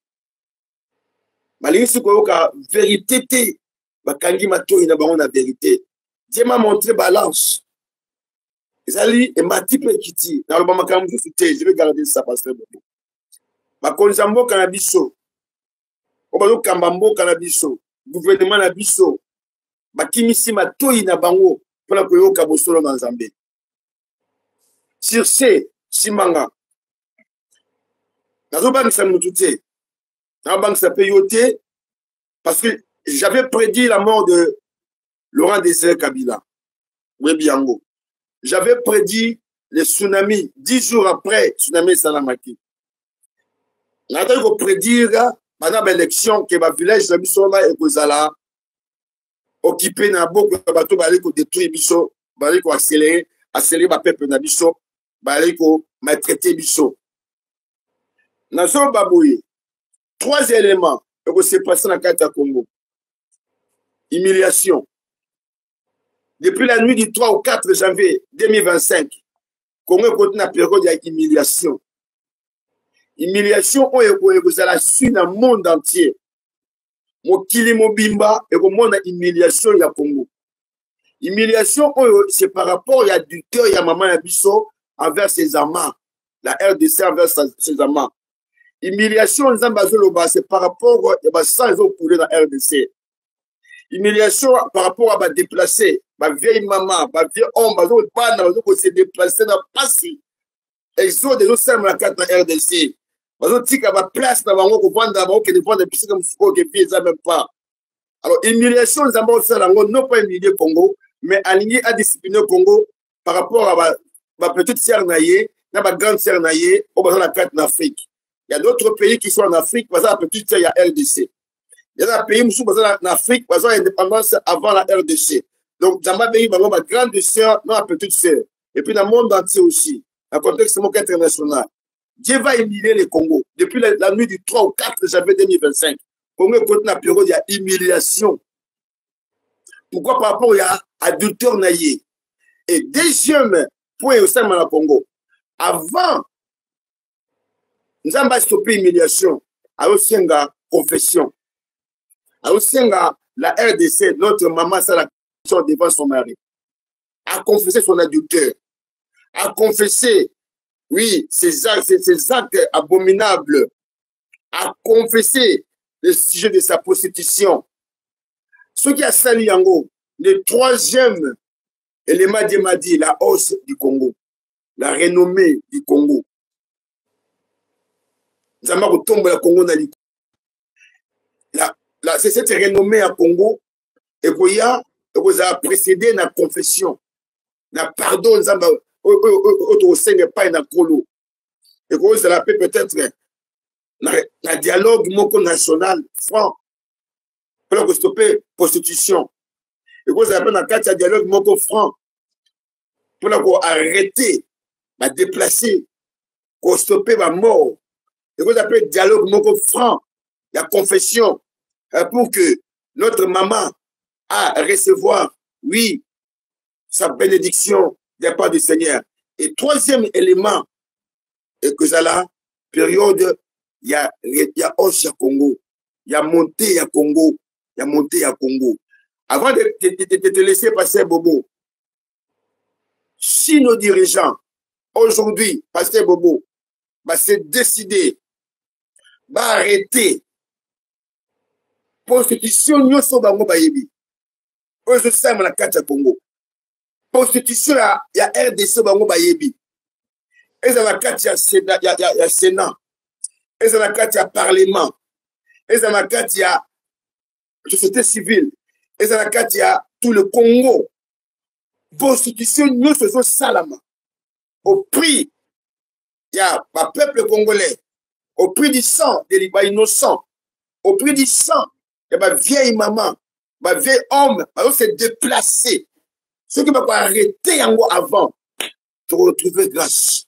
Malingisi koyoka vérité te, bakangi matoi na bango na vérité. Dieu m'a montré balance. Ezali et ma type kiti na loba makambu te, je vais garder ça pasteur Bobo. Bakonza mboka na biso. Obalo kamba mboka na biso. Gouvernement na biso bakimisi matoi na bango pona koyoka bosolo na Nzambe. Sur ce simanga nazobangisa mutu te, nazobangisa pe yo te, parce que j'avais prédit la mort de Laurent Désiré Kabila. Webiango. J'avais prédit le tsunami 10 jours après tsunami Salamaki. Nathalie ko prédire pendant l'élection que le village de Bissoma et Kozala occupé na beaucoup de bateaux bali ko détruire biso, bali ko accélérer ba peuple na biso, bali ko maltraiter biso. Nazo babouye. 3 éléments que s'est passé dans le Congo. Humiliation. Depuis la nuit du 3 au 4 janvier 2025, Congo continue la période d'humiliation. Humiliation est la suite dans le monde entier. Mokili mobimba et au monde humiliation ya Congo. Humiliation c'est par rapport à du cœur ya maman Yabiso envers ses amants, la RDC envers ses amants. Humiliation c'est par rapport à ça ils ont coulé dans la RDC. Humiliation par rapport à ma déplacé, ma vieille maman, ma vieille homme, ils se déplacer dans le passé. Ils ont des autres dans la carte de la RDC. Ils ont dit qu'il y a place dans le monde d'abord que les gens ne peuvent même pas. Alors, humiliation, nous avons non pas humilier Congo, mais aligner à discipliner Congo par rapport à ma petite sœur Naye, ma grande sœur Naye, au besoin de la carte d'Afrique. Il y a d'autres pays qui sont en Afrique, par exemple, la petite sœur, il y a RDC. Il y a un pays qui sont en Afrique, par exemple, l'indépendance avant la RDC. Donc, dans ma pays, ma grande sœur, non, la petite sœur. Et puis, dans le monde entier aussi, dans le contexte international. Dieu va humilier le Congo. Depuis la nuit du 3 au 4 janvier 2025, Congo continue la période de humiliation. Pourquoi? Par rapport à adultère naïe. Et deuxième point au sein de la Congo. Avant, nous avons stoppé l'humiliation. Alors, c'est une confession. Alors, c'est la RDC, notre maman, ça la confession devant son mari. A confessé son adultère. A confessé, oui, ces actes abominables. A confessé le sujet de sa prostitution. Ce qui a sali Yango, le troisième élément de Madi, la hausse du Congo. la renommée du Congo. Nous avons retombé le Congo dans c'est cette renommée à Congo et qu'il a précédé la confession, la pardon, nous avons pas na colo et que ça l'appelle peut-être un dialogue national franc pour stopper la prostitution et que ça appelle un dialogue franc pour arrêter, déplacer, pour stopper la mort et que ça appelle dialogue franc, la confession pour que notre maman a recevoir, oui, sa bénédiction de la part du Seigneur. Et troisième élément, et que ça la période, il y a hausse à Congo, il y a montée à Congo, il y a montée à Congo. Avant de te laisser passer, Bobo, si nos dirigeants, aujourd'hui, passer Bobo, se décider, arrêter, prostitution, nous sommes dans Bayebi. Aujourd'hui, c'est la carte à Congo. Prostitution, il y a RDC dans Bayebi. Et dans la carte, il y a Sénat. Et dans la carte, il y a Parlement. Et dans la carte, il y a société civile. Et dans la carte, il y a tout le Congo. Prostitution, nous faisons salama. Au prix, il y a le peuple congolais. Au prix du sang des innocents. Au prix du sang, il y a ma vieille maman, ma vieille homme, on s'est déplacé. Ceux qui m'ont arrêté en haut avant, tu retrouves grâce.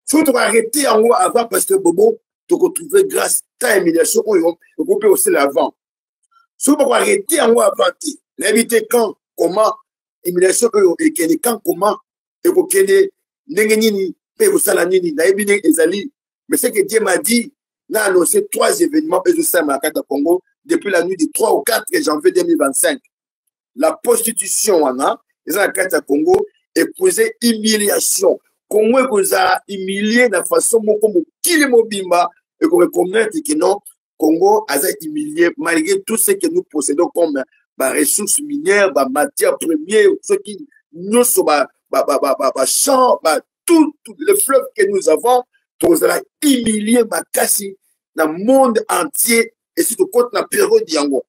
Ceux qui t'ont arrêté en haut avant, parce que Bobo, tu retrouves grâce. Ta humiliation, on peut aussi l'avant. Ceux qui m'ont arrêté en haut avant, l'invité quand, comment, humiliation, et quand, comment, et vous connaissez, n'engenini, et vous salanini, naïbini, ezali. Mais ce que Dieu m'a dit, n'a annoncé 3 événements, et je sais, à la Congo, depuis la nuit du 3 au 4 janvier 2025. La prostitution, ils ont la carte à Congo, et posé humiliation. Congo vous a humilié de la façon comme Kili Mobimba, et qu'on reconnaît que non, Congo a humilié, malgré tout ce que nous possédons comme ressources minières, matières premières, ce qui nous sont, champs, tout le fleuve que nous avons, nous allons humilier Makassi dans le monde entier et surtout contre la période d'Yango.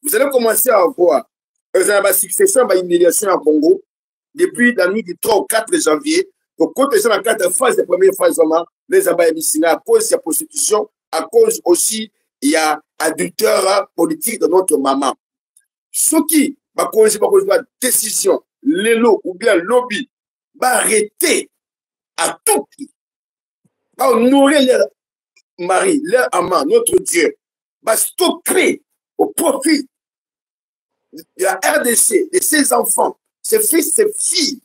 Vous allez commencer à voir la succession de l'humiliation en Congo depuis la nuit du 3 au 4 janvier. Donc, quand ils sont dans la 4 phase, la première phase, les Abayabissina, à cause de la prostitution, à cause aussi, il y a adultère politique de notre maman. Ceux qui, à cause de la décision, les lots ou bien lobby, va arrêter à tout prix. Va nourrir leur mari, leur amant, notre Dieu, va stopper au profit de la RDC, de ses enfants, ses fils, ses filles,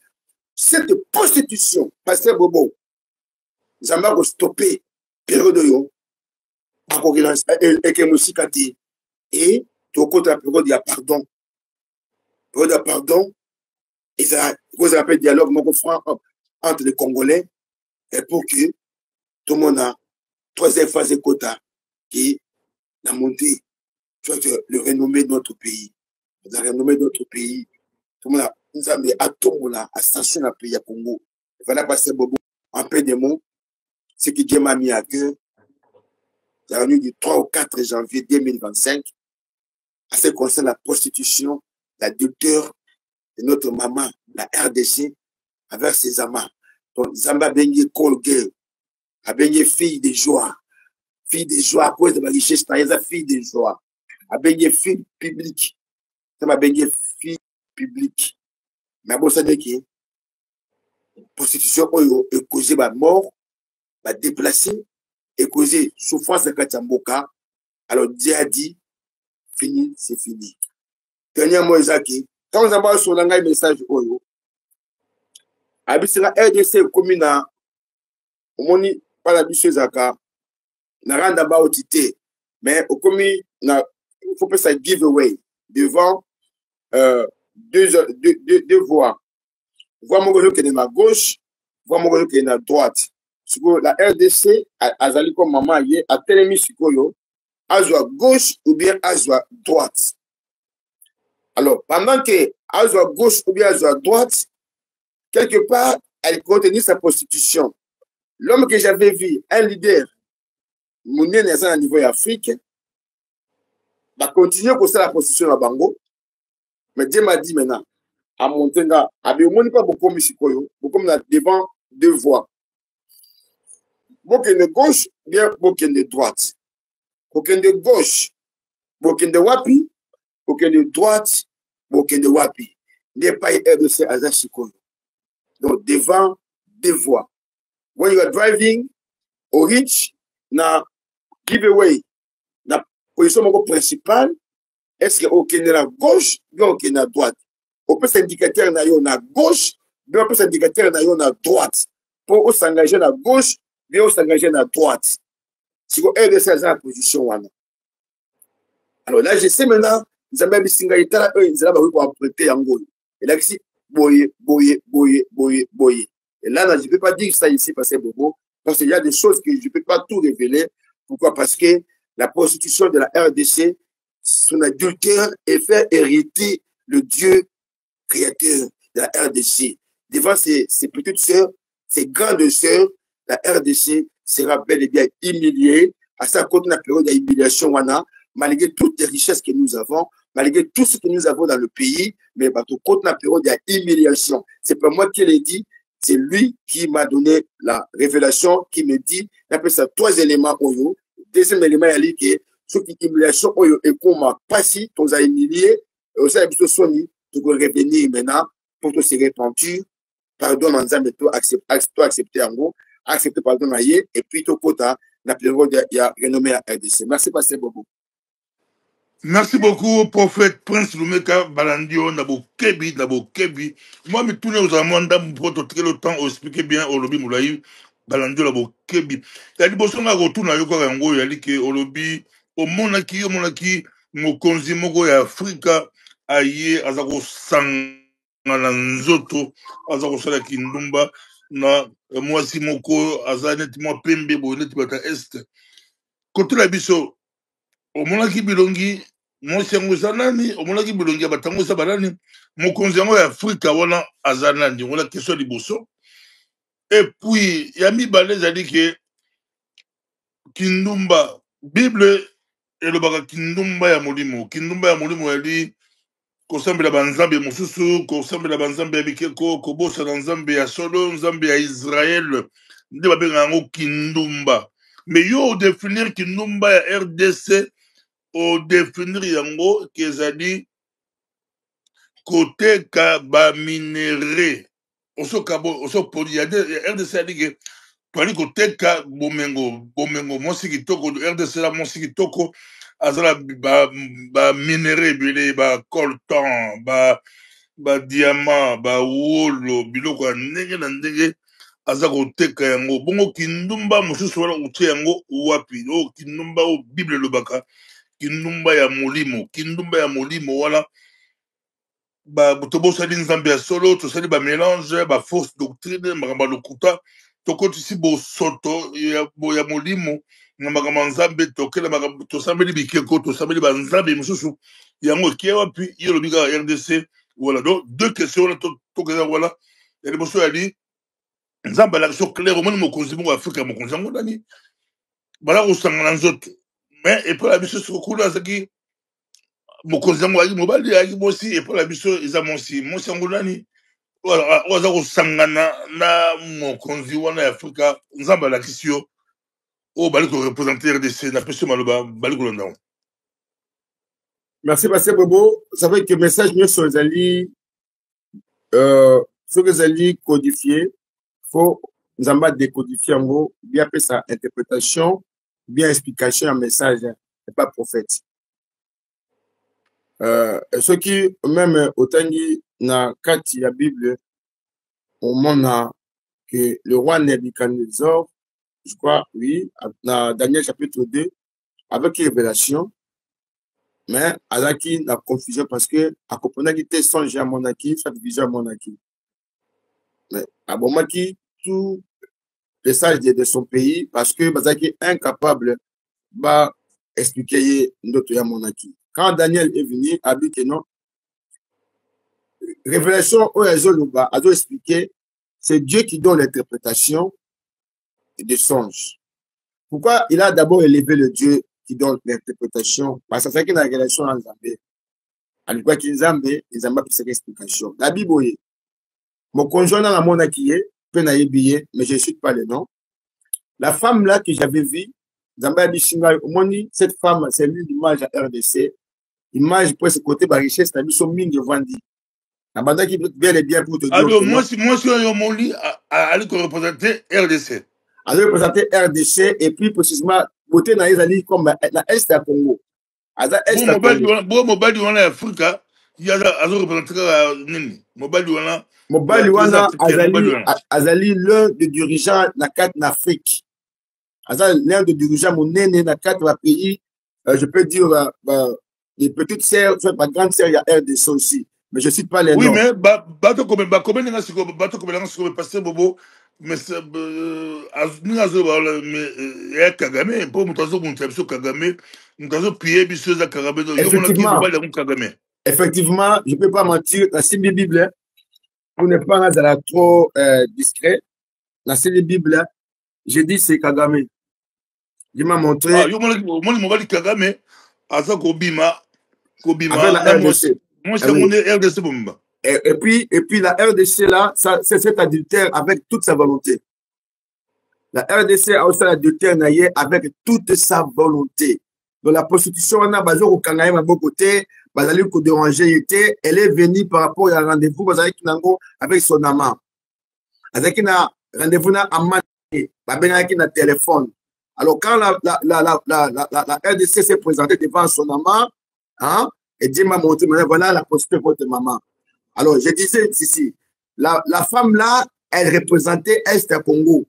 cette prostitution, Pasteur Bobo, nous allons stopper période de et que nous cicatrisons. Et tout compte la période de pardon. Période de pardon, et ça vous appelle dialogue franc entre les Congolais et pour que tout le monde a 3e phase de quota qui a monté le renommée de notre pays. La renommée de notre pays. Tout le monde a nous avons à tout là, à station dans le pays à Congo. Il fallait passer Bobo en peu de mots. Ce qui Dieu m'a mis à cœur, la nuit du 3 au 4 janvier 2025, à ce qui concerne la prostitution, l'adultère de notre maman, la RDC, avec ses amants. Donc, Zamba Benye Colguer, a Benye fille de joie à cause de la richesse, fille de joie, a Benye fille publique, Zamba Benye fille publique. Mais bon, ça veut dire que la prostitution est causée par mort, par déplacé, est causée souffrance de Katiamboka. Alors Dieu a dit, fini, c'est fini. Dernièrement, Isaki, quand vous avez sur un message, Abissera RDC commune à Omoni, pas la biche Zaka, n'a rien d'abord au titre, mais au commis, il faut que ça giveaway devant deux voies. Voie mon qui est à gauche, voie mon qui est à droite. La RDC, a zali comme maman, a télémis sikoyo, à gauche ou bien à droite. Alors, pendant que à gauche ou bien à droite, quelque part, elle continue sa prostitution. L'homme que j'avais vu, un leader, mon à niveau Afrique, va continuer pour ça la prostitution à Bango. Mais Dieu m'a dit maintenant, à Montenga, à Béomoni, pas beaucoup beaucoup devant deux voies. Beaucoup de gauche, bien beaucoup de droite. Beaucoup de gauche, beaucoup de wapi, beaucoup de droite, beaucoup de wapi. Il n'y a pas de ces hasards. Donc, devant deux voies. When you are driving, au reach, na giveaway, na position principale, est-ce que aucun est à gauche, bien aucun est à droite. On peut s'indicateur na gauche, bien on peut s'indicateur na droite. Pour s'engager à gauche, bien on s'engager à droite. Si vous avez cette position, alors là, je sais maintenant, vous avez mis Singaïta, eux, ils ont prêter en gauche. Et là, ici, boye. Et là, je ne peux pas dire ça ici, parce qu'il y a des choses que je ne peux pas tout révéler. Pourquoi? Parce que la prostitution de la RDC, son adultère est fait hériter le Dieu créateur de la RDC. Devant ses petites sœurs, ses grandes sœurs, la RDC sera bel et bien humiliée. À sa côté, la période d'humiliation, malgré toutes les richesses que nous avons, malgré tout ce que nous avons dans le pays, mais tout compte la période d'humiliation. C'est pas moi qui l'ai dit, c'est lui qui m'a donné la révélation, qui me dit, il appelle ça 3 éléments. Deuxième élément, il dit que ce qui est humiliation, et comme pas si, tu as humilié, aussi, tu as soigné, tu peux revenir maintenant pour te se repentir, pardon, en disant, tu accepter en gros, accepter pardon, et puis tu as la période, il y a renommé à RDC. Merci, Pasteur Bobo. Merci beaucoup, prophète Prince Lumeka Balandio, Nabo Kebi. Moi, je tourne aux Amanda pour très le temps, expliquer bien au lobby Moulaï, Balandio, Nabo Kebi. Il y a des personnes qui retournent à Yoko Rango, il y a dit que au lobby, au Monaki, Mokonzi Mogo et Afrika, aïe, Azako Sang, Nzoto, Azako Sala Kindumba, na moi si Moko, Azanet, moi Pembe, Bonet, Bata Est. Côté la biso, au Monaki Bilongi, mwasi yango eza nani omonaki bilongi ya batango eza banani mokonzi yango ya afrika wana aza nani wana question liboso et puis ya mibale ezali ke kindumba bible elobaka kindumba ya molimo yali kosambela banzambe mosusu kosambela banzambe ya bikeko kobosana nzambe ya solo nzambe ya israel nde babenga yango kindumba mais yo odefinir kindumba ya RDC au définir yango kezali côté ka ba minéré oso poli ya RDC ali ke twali côté ka bomengo mosi kitoko RDC la mosi kitoko azala ba minéré bile ba coltan ba diamant ba wolo biloko ndenge na ndenge aza koteka yango bongo kindumba mosusu wala utie yango wapi o kindumba o bible lobaka kindumba ya molimo wala ba tobosali nzambe ya solo tosali ba mélange ba fausse doctrine makamba lokuta tokotisi bosoto ya molimo na makamba nzambe tokela makamba tosambeli bikeko tosambeli ba nzambe mosusu yango kie wapi yelo bika RDC voilà donc deux questions là tokeza voilà ya liboso ya li nzambe la question claire omoni mokonzi mo Afrika mokonzi yango nani bala kosangana nzoto mais et pour la biso sokula zaki mokonzi yango aki mobali aki mosi et pour la biso eza mosi yango nani voilà oza kosangana na mokonzi wana ya Afrika nzamba la kisio o bali ko représenter RDC na peso maloba bali ko londa. Merci Pasteur Bobo. Vous savez que le message mieux sur les alliés ce que les alliés codifiés faut nous en décodifier en gros bien après sa interprétation bien explication un message n'est pas prophète. Ce qui même autant dit dans kati la Bible au moment que le roi Nebuchadnezzar, je crois oui dans Daniel chapitre 2 avec révélation mais alaki la confusion parce que à comprendre qu'il était songe à monarchie chaque vision à monarchie mais à moment qui tout les sages de son pays parce que Bazaki est incapable d'expliquer notre monarchie. Quand Daniel est venu, a dit que non, révélation au Ezoluba a expliqué c'est Dieu qui donne l'interprétation des songes. Pourquoi il a d'abord élevé le Dieu qui donne l'interprétation? Parce que c'est qu'il y a une relation en Zambé. En quoi qu'il Zambé, ils ont pas cette explication. La Bible, mon conjoint dans la monde qui est, peut n'ailler billet, mais je ne cite pas le nom. La femme là que j'avais vue, Zambé a dit, cette femme, c'est l'image à RDC. Image pour ce côté, la richesse, la mission mine de Vandi. La bande qui peut bel et bien pour te dire. Alors, moi, si mon lit allait représenter RDC. Elle représenter RDC et puis précisément, côté dans les alliés comme la Est à Congo. Bon, mobile on a Afrique, il y a représenté Nini. Mobile Azali l'un des dirigeants de la carte d'Afrique. Azali l'un des dirigeants mon nene dans quatre pays, je peux dire les petites sœurs, soit ma grande sœur, il y a RDC aussi. Mais je ne cite pas les noms. Oui, mais bateau comme pasteur Bobo, mais nous avons Kagame, pour nous Kagame, nous avons pillé Bissoza Kagame. Effectivement, je ne peux pas mentir, dans la Bible, pour ne pas être trop discret, dans la Bible, j'ai dit c'est Kagame. Il m'a montré. Moi, Kagame, à ça, Kobima, la RDC. Moi, c'est mon RDC Bomba. Et puis la RDC là, c'est cet adultère avec toute sa volonté. La RDC a aussi l'adultère naïe avec toute sa volonté. Donc la prostitution, on a basé au Kangaïm à beau côté, basé au déranger était, elle est venue par rapport à un rendez-vous basé avec son amant. Avec un rendez-vous na amant, avec un téléphone. Alors quand la RDC s'est présentée devant son amant, hein, et Dieu m'a montré, voilà la prostituée contre maman. Alors, je disais ici, la femme là, elle représentait Est à Congo.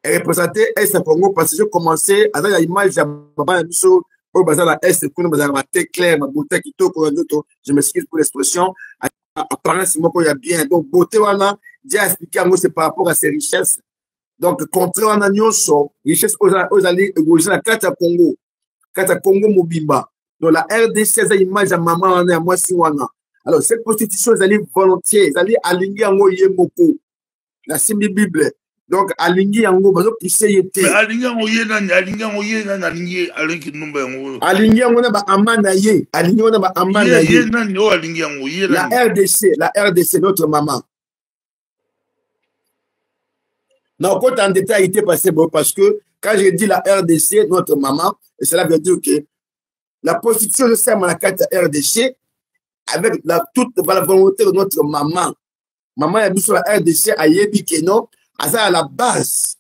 Elle représentait Est à Congo parce que je commençais à avoir l'image de Baba Nabiso, au bazar la Est, pour nous, ma tête claire, ma beauté qui tourne, je m'excuse pour l'expression, apparence, moi, il y a bien. Donc, beauté, voilà, Dieu a expliqué à moi, c'est par rapport à ses richesses. Donc, contraire à Nanyonso, richesse aux alliés, la carte à Congo, Mobimba. Donc, la RDC, c'est l'image de maman, à moi, si wana. Alors, cette prostitution, ils allaient volontiers, ils allaient aligner en haut, yemoko. La Simbi Bible. Donc, aligner en haut, parce que pousser yété. Mais aligner en haut, aligner en haut, aligner en haut, amanaye. Aligner en haut, amanaye. La RDC, notre maman. Non, quand en détail, il était passé bon, parce que quand j'ai dit la RDC, notre maman, et cela veut dire que la prostitution, je sais, à la carte RDC, avec toute la volonté de notre maman. Maman a mis sur la RDC à Yebi Keno, à la base,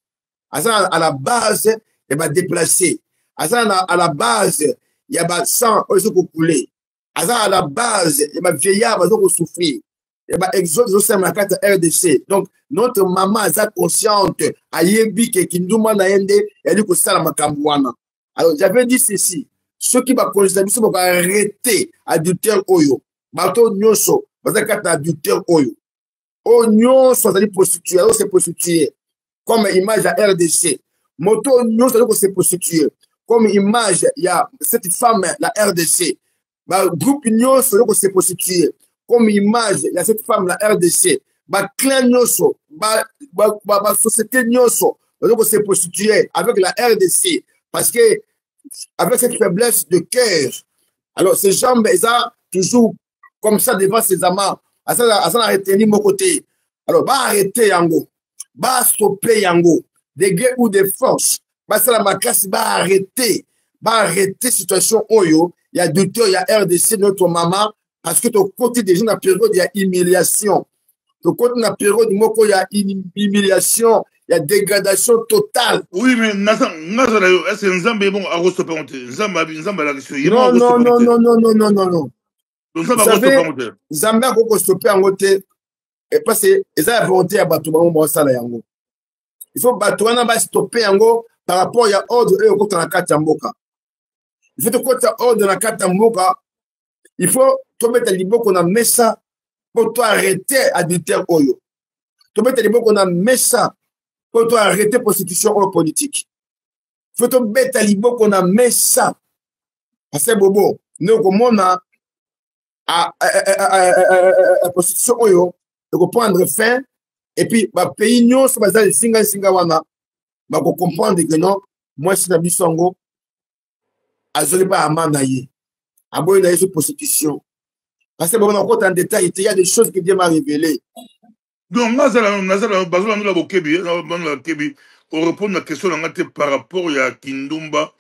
il va déplacer. À la base, il y a sang, il va couler. À la base, il va vieillard, il va souffrir. Il va exaucer aussi la carte RDC. Donc, notre maman est consciente, à Yebi Kindouma Naende, elle dit que ça la Makambouana. Alors, j'avais dit ceci. Ceux qui vont arrêter adultère Oyo. Bato Nyoso, parce qu'il y a adultère Oyo. O Nyoso, c'est prostitué, c'est prostitué. Comme image à RDC. Moto Nyoso, c'est prostitué. Comme image, il y a cette femme, la RDC. Groupe Nyoso, c'est prostitué. Comme image, il y a cette femme, la RDC. Clan Nyoso, société Nyoso, c'est prostitué avec la RDC. Parce que, avec cette faiblesse de cœur, alors ces gens, ils ont toujours comme ça devant ses amants. À ça, a retenu mon côté. Alors, arrêter Yango. Stopper Yango. Des guerres ou des forces. Ça, la macasse, arrêter. Arrêter situation Oyo. Il y a docteur, il y a RDC, notre maman. Parce que ton côté déjà, dans la période, il y a humiliation. Ton côté, dans la période, il y a humiliation. Il y a dégradation totale. Oui, mais est-ce que Nzambe bon à stopper Nzambe la question. Non. Vous savez, Nzambe a stopper en côté. Et parce que ils ont la volonté à Batouba Moussala Yango. Il faut Batouana stopper Yango par rapport à ordre et au côté de la carte Yamboka. Il faut que tu ordre de la carte Yamboka. Il faut te mettre à l'Ibo qu'on a mis ça pour toi arrêter adultère Oyo. Te mettre à l'Ibo qu'on a mis ça pour toi arrêter la prostitution ou politique. Il faut te mettre à l'Ibo qu'on a mis ça. Parce que Bobo, nous, comme on a la prostitution, il faut prendre fin Et puis, bah, pays nyons, ça va singa wana, bah, pour comprendre que non, moi, si la bisongo, azoli pas amana ye. Aboye na yesu prostitution. Parce que bon, on compte en détail, il y a des choses que Dieu m'a révélées. Donc, on répond à la question par rapport à Kindumba,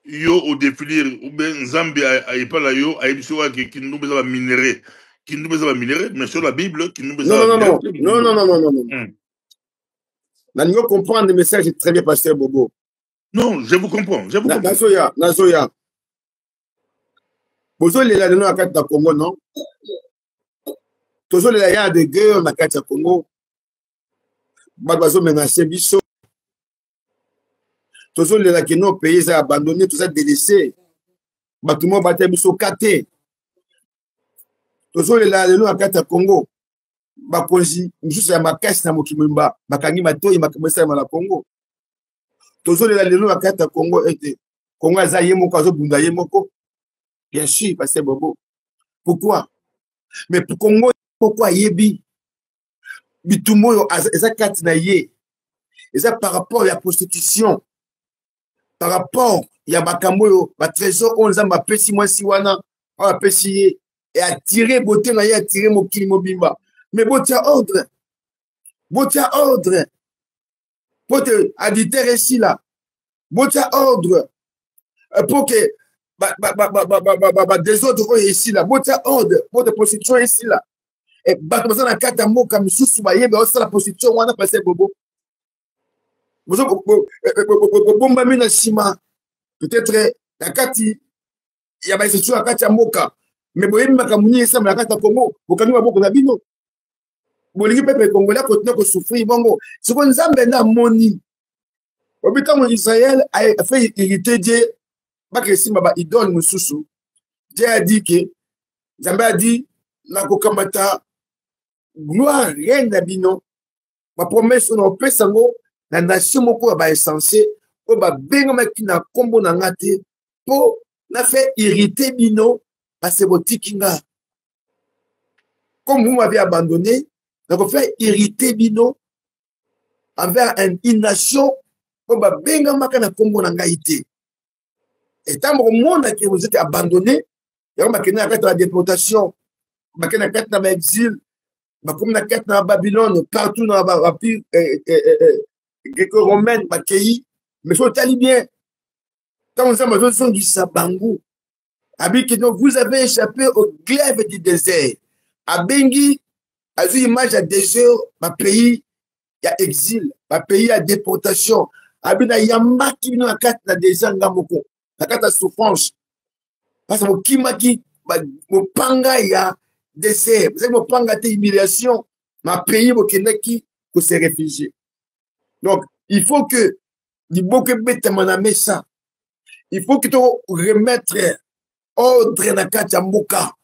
yo au défilé, ou bien Zambie a pas yo, a eu que Kindumba va minérer. Kindumba va minérer, mais sur la Bible, Kindumba va minérer. Non. Nous devons comprendre le message très bien, pasteur Bobo. Non, je vous comprends. Nazoya. Bozo les là à carte Congo, non? Toujours les là de guerre à carte Congo. Babazo menacé biso. Toujours les là qui nos pays abandonnés, tout ça délaissé. Bâtiment batté biso katé. Toujours les là à carte Congo. Bakonzi, juste à ma caisse na mokimimba, bakangi matoi makamesa na Congo. Toujours les là à carte Congo était Congo azaye moko azo bunda ye moko. Bien sûr, parce que Bobo. Pourquoi? Mais pour Congo, pourquoi yebi? Bitumo, eza kati na ye. Eza par rapport à la prostitution. Par rapport, il y a Bakambo, ba trésor, on a ma pesi moi si wana, on a pesi et attirer beauté na ye, attirer mokili mobimba. Mais beauté ordre. Beauté ordre. Beauté additeur ici là. Beauté ordre. Pour que des autres ici là, votre ordre, votre position ici là. Et dans la carte mot comme sous la position, on a passé Bobo. Peut-être la carte, il y a pas situation la carte moka. Mais vous voyez, Makamouni et ça, la carte Congo, vous connaissez beaucoup d'abino. Vous voyez, peuple congolais continue de souffrir. Bongo, ce qu'on a maintenant, moni. Au but, quand Israël a fait irriter Dieu. Bakesi maba idole mususu. Dieu a dit que Zambé a dit na kokamata gloire reine d'abino. Ma promesse on peut sango la nation moko ba essentiel o ba benga makina kombo na ngate po na fait irriter bino parce que botikinga. Comme vous m'avez abandonné, na ko fait irriter bino envers une nation o ba benga makana kombo na ngaite. Et tant que vous êtes abandonné, il y a la déportation, il y a l'exil, il y a Babylone, partout dans la ville gréco-romaine, mais il faut aller bien. Quand vous avez besoin du Sabangou, vous avez échappé au glaive du désert. À Bengi, à une image à désert, ma pays, il y a exil, ma pays, il y a déportation. À Bengi, il y a marqué dans la carte de désert, la carte souffrance. Parce que mon kimaki, mon panga ya dessert. Vous savez, mon panga te humiliation. Ma pays, mon kenaki, pour se réfugier. Donc, il faut que, il faut que ça. Il faut que tu remettre ordre dans la carte ya mboka.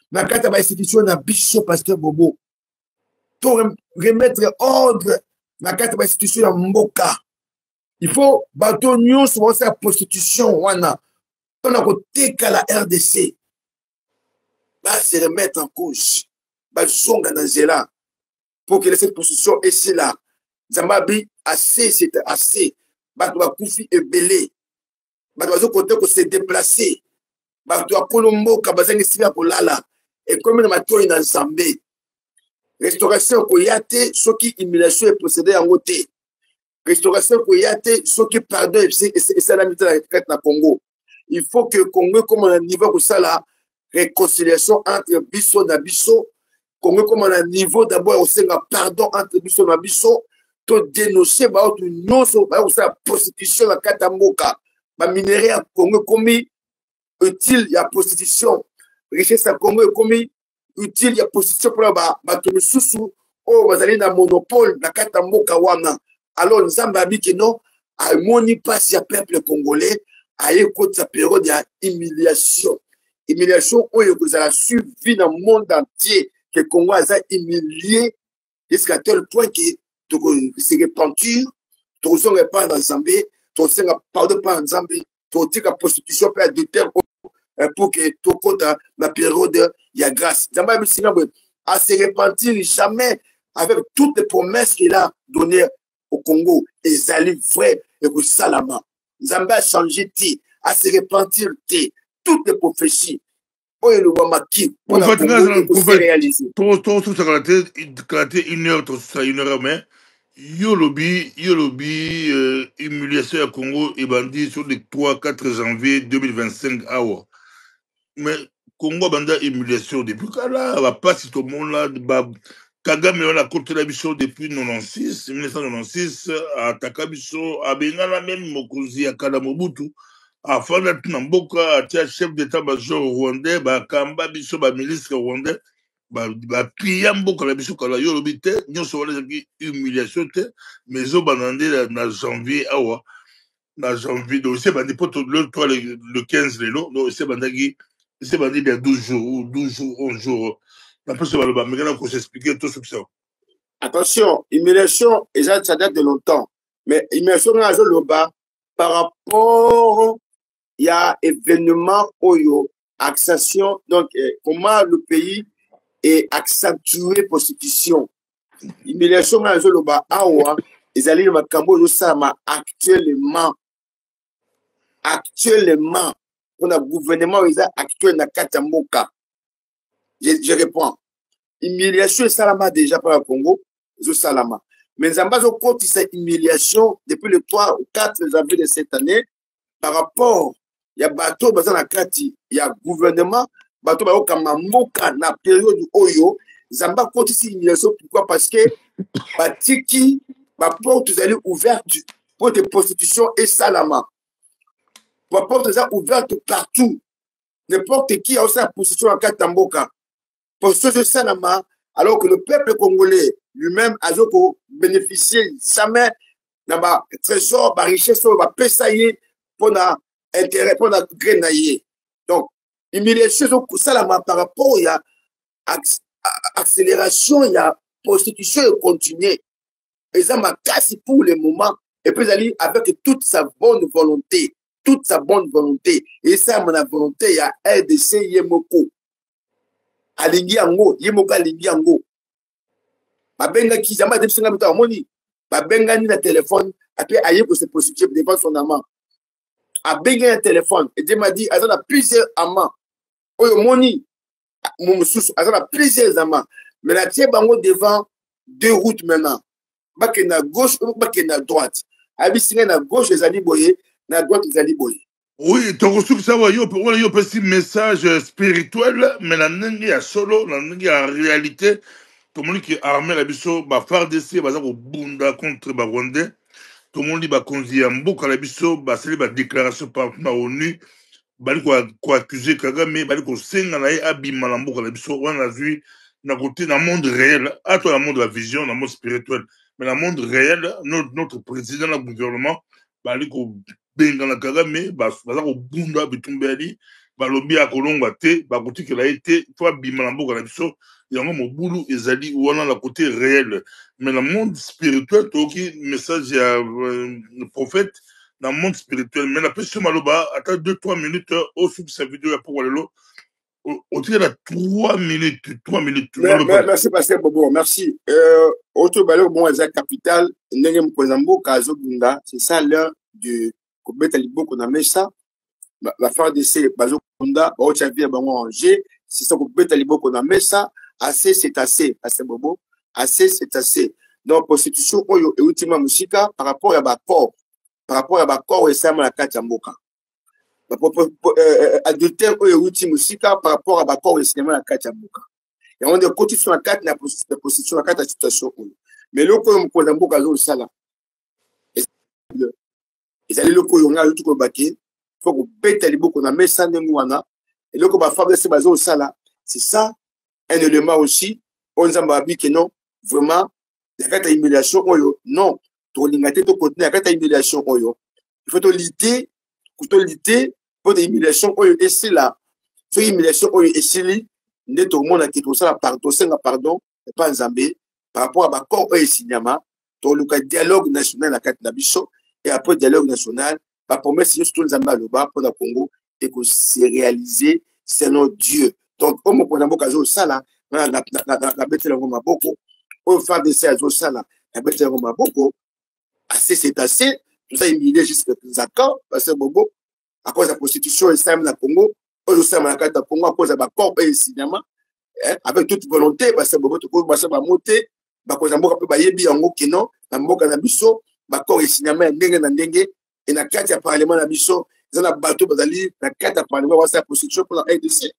La carte ya institution na biso, pasteur Bobo. Tu remettre ordre dans la carte ya institution ya mboka. Il faut bateau nyons sur la prostitution wana. On a côté qu'à la RDC. Va se remettre en cause. Va zonga dans zela pour que cette prostitution est là. Zambabi assez c'est assez. Bateau va koufi et belé. Bateau va côté que se déplacer. Bateau va Colombo kabazangi sivia kolala. Et comme le bateau est dans Zambé. Restauration koyate ce qui humiliation est procédé en côté. Restauration Koyate, ce qui pardon, et c'est la mise na Congo. Il faut que Congo, comme un niveau où ça là, réconciliation entre Bisso et Bisso, Congo, comme un niveau d'abord, on sait pardon entre Bisso et Bisso, to dénoncer, non, la prostitution, la Katamboka, la minerai à Congo, comme utile, il y a prostitution, richesse à Congo, comme utile, il y a prostitution pour la Tomususu, oh, vous allez dans monopole, la Katamboka Wana. Alors, nous avons dit que non, à moni pas si le peuple congolais, à écouter sa période d'humiliation. Humiliation, où vous avez suivi dans le monde entier que le Congo a humilié jusqu'à tel point que c'est repentir, tu ne pas dans Zambie, tu ne pardon pas en Zambie, tu dis que la prostitution peut être de terre pour que tu comptes la période, il y a grâce. À se repentir jamais. avec toutes les promesses qu'il a données au Congo, ils allaient vrai et que Salama. Nzambe a changé, à se repentir, toutes les prophéties. Pour se réaliser. Tout ça, une heure, mais Yolobi, humiliation à Congo et bandit sur les 3-4 janvier 2025. Mais Congo banda humiliation depuis là, va pas si tout le monde là, Kagame on a côté la biso depuis 1996, à Takabiso, à Bengala même Mokozi à Kalamobutu, à Fana Tunamboka, à chef d'état-major rwandais, à Kamba biso, à ministre rwandais, à Piyamboka la biso kala Yorobite, nous sommes les humiliation, mais zo banandé na janvier awa, na janvier, donc c'est bandé pour le 15 l'élo, donc c'est bandagi. C'est bandit il y a 12 jours, 11 jours. Attention, immersion, ça date de longtemps. Mais immersion dans le bas, par rapport, il y a événement, accession, donc comment le pays est accentué prostitution. Immersion dans le bas, ils allaient dans le Cambo, actuellement, on a gouvernement actuel dans Katamboka. Je réponds. Humiliation et Salama déjà par le Congo, je Salama. Mais Zambazo compte cette humiliation depuis le 3 ou 4 janvier de cette année par rapport, il y a bateau dans la Kati, il y a gouvernement, bateau Kamamboka dans la période du Oyo, Zamba compte cette humiliation. Pourquoi? Parce que Batiki, ma porte est ouverte pour des prostitutions et Salama. La porte est ouverte partout. N'importe qui a aussi la position à Katamboka. Pour ce de Salama, alors que le peuple congolais lui-même a bénéficié jamais d'un trésor, de richesse, de pesailler pour l'intérêt, pour la grenailler. Donc, humiliation Salama par rapport, il y a accélération, il y a prostitution et continuer. Et ça m'a cassé pour le moment. Et puis, aller avec toute sa bonne volonté. Toute sa bonne volonté. Et ça, mon volonté, il y a RDC Yemoko. Alingi Ango, Yemoko Alingi Ango. Babenga qui jamais de singa muta moni. Babenga ni na téléphone, après aye pour se prostituer devant son amant. Abenga un téléphone, et Dieu m'a dit, Azan a plusieurs amants. Oyo moni, mon sous, Azan a plusieurs amants. Mais la tienne bango devant 2 routes maintenant. Baké na gauche, ou baké na droite. Abi singa na gauche, les amis boyés. Na droite les aliboy. Oui, tu reçois ça, il y a un message spirituel, mais la nengi a solo, la nengi a réalité. Tout le monde qui est armé la biso, bah faire d'essai, bah ça au bunda contre bah Rwandais. Tout le monde dit bah konzi ambo quand la biso, bah c'est la déclaration par la ONU, bah quoi accuser Kagame, bah ko senga na abima la mbo quand la biso, on a vu na côté dans le monde réel, à toi le monde de la vision, dans le monde spirituel, mais dans le monde réel, notre président, le gouvernement, bah ko benga na Kagame baza ko bunda bitumbeli balobi ya kolongwa te bakuti que la été toi bima na mboka na biso yango mobulu ezali wana la côté réel mais dans le monde spirituel toki message ya prophète dans le monde spirituel mais la personne maloba attends 2-3 minutes au sous sa vidéo ya pour lelo au tir à 3 minutes merci pasteur Bobo merci auto balo bon exact capital ndenge mkozambo kazo bunda c'est ça l'heure du Kobeta Liboko na Mesa, la fin de ces Bazo Kunda, Baochavia Bango Angers, c'est ça Kobeta Liboko na Mesa, assez c'est assez, assez Bobo, assez c'est assez. Donc, prostitution, Oyo et Ultima Musika, par rapport à Bakor, et Sam la Kachamboka. Adultère, Oyo et Ultima Musika, par rapport à Bakor et Sam la Kachamboka. Et on est côté sur la carte, la prostitution, la carte de situation. Mais le coup, on a beaucoup de ça là. Ils allaient le koyonga tout ko baké faut que bête les beaucoup na mesa ndengwana et le ko ba faire ces bazo ça là c'est ça un élément aussi on zamba bi que non vraiment la carte humiliation oyo non to lingate to contenir la carte humiliation oyo il faut to lutter pour des humiliations oyo et c'est là ce humiliation oyo et c'est li ne tout le monde qui tout ça pardon senga pardon et pas nzambé par rapport à ba corps et signama to le dialogue national la carte nabiso. Et après, dialogue national, la promesse, c'est tout le Zambaloba pour le Congo et que c'est réalisé, c'est notre Dieu. Donc, comme on a beaucoup de ça là, on a bêté le Roma beaucoup, au faire des séances au sein là il beaucoup assez c'est assez tout ça humilié jusqu'à quand parce que bobo à cause de la prostitution et ça na Congo au sein de la carte Congo à cause de la corps et cinéma avec toute volonté parce que bobo tout va monter ba cause mboka pe ba yebi yango kino na mboka na biso ba corps et cinéma ndenge na ndenge et na carte ya parlement na biso na bateau bazali na carte ya parlement wa sa prostitution pour la RDC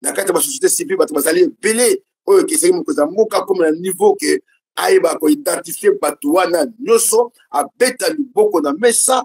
na carte ya société civile bato bazali belé oyo keseki mokoza mboka comme na niveau que aïba ko identifier bato wana nyoso abeta liboko na mesa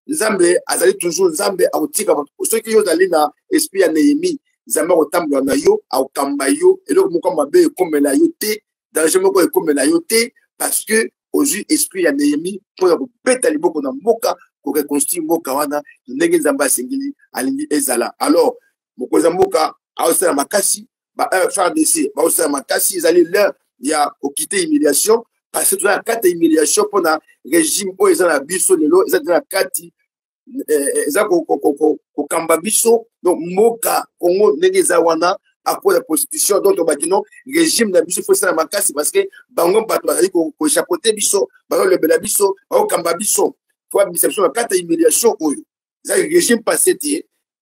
Nzambe azali toujours Nzambe akotika ceux qui yozali na esprit ya Néhémie Nzambe akotambola na yo akokamba yo eloko moko mabe ekomela yo te danger moko ekomela yo te parce que ozwi esprit ya Néhémie pour kobeta liboko na mboka ko reconstruire mboka wana ndenge Nzambe asengeli alingi ezala alors mokoza mboka aosala makasi ba FARDC ba osala makasi ezali l'heure ya okite humiliation parce que tu as quatre humiliation pour na régime o ezala biso lelo ezala kati ezala ko kamba biso donc moka Congo ndenge za wana à cause de la prostitution donc bakino régime na biso faut ça makasi parce que bango bato bazali ko chapeauter biso ba le bela biso ba kamba biso faut biso na quatre humiliation oyo ça régime passé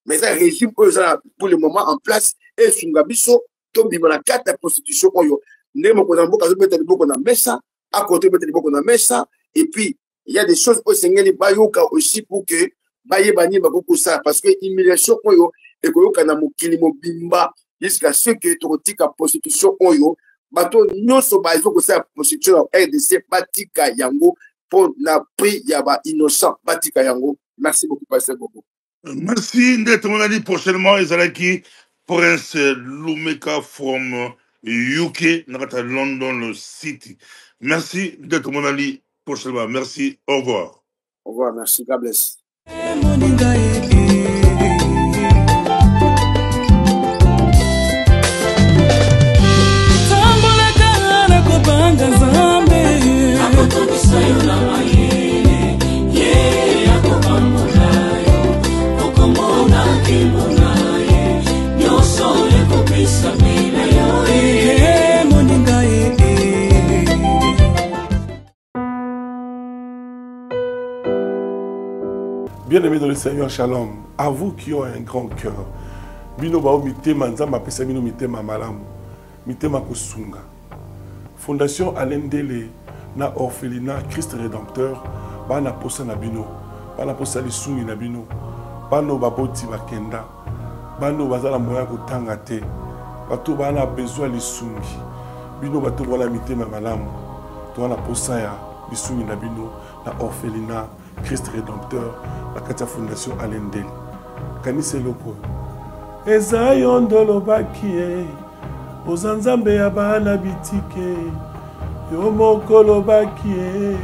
mais ça régime oyo za pour le moment en place et sunga biso to bima na quatre prostitution oyo ndemo ko na mboka zo beta liboko na mesa à côté beta liboko na mesa et puis il y a des choses au Seigneur bayoka aussi pour que baye bani bakoko ça parce que humiliation oyo et koyoka na mokili mobimba jusqu'à ce que totika prostitution oyo bato nyonso bazo ko ça prostitution RDC batika yango pour na prix ya ba innocent batika yango. Merci beaucoup pasteur Bobo. Merci d'être mon ami prochainement ezalaki Prince Lumeka from UK nata London City. Merci d'être mon ami prochainement. Merci, au revoir. Au revoir, merci, God bless. Bien-aimés dans le Seigneur, shalom. À vous qui ont un grand cœur. Bino bao mitema nzamba pesa bino mitema malamu. Mitema kosunga. Fondation Alendele na orphelinat Christ Rédempteur bana posa na bino. Bana posa lisungi na bino. Bano baboti bakenda. Bano bazala moya kotanga te. Bato bana besoin lisungi. Bino bato wala mitema malamu. To wana posa ya lisungi na bino na orphelinat Christ Rédempteur, la Katia Fondation Alendele. Kanise loko. Eza yondolo bakie. Ozanzambe ya bana bitike. Yo mokolo bakie.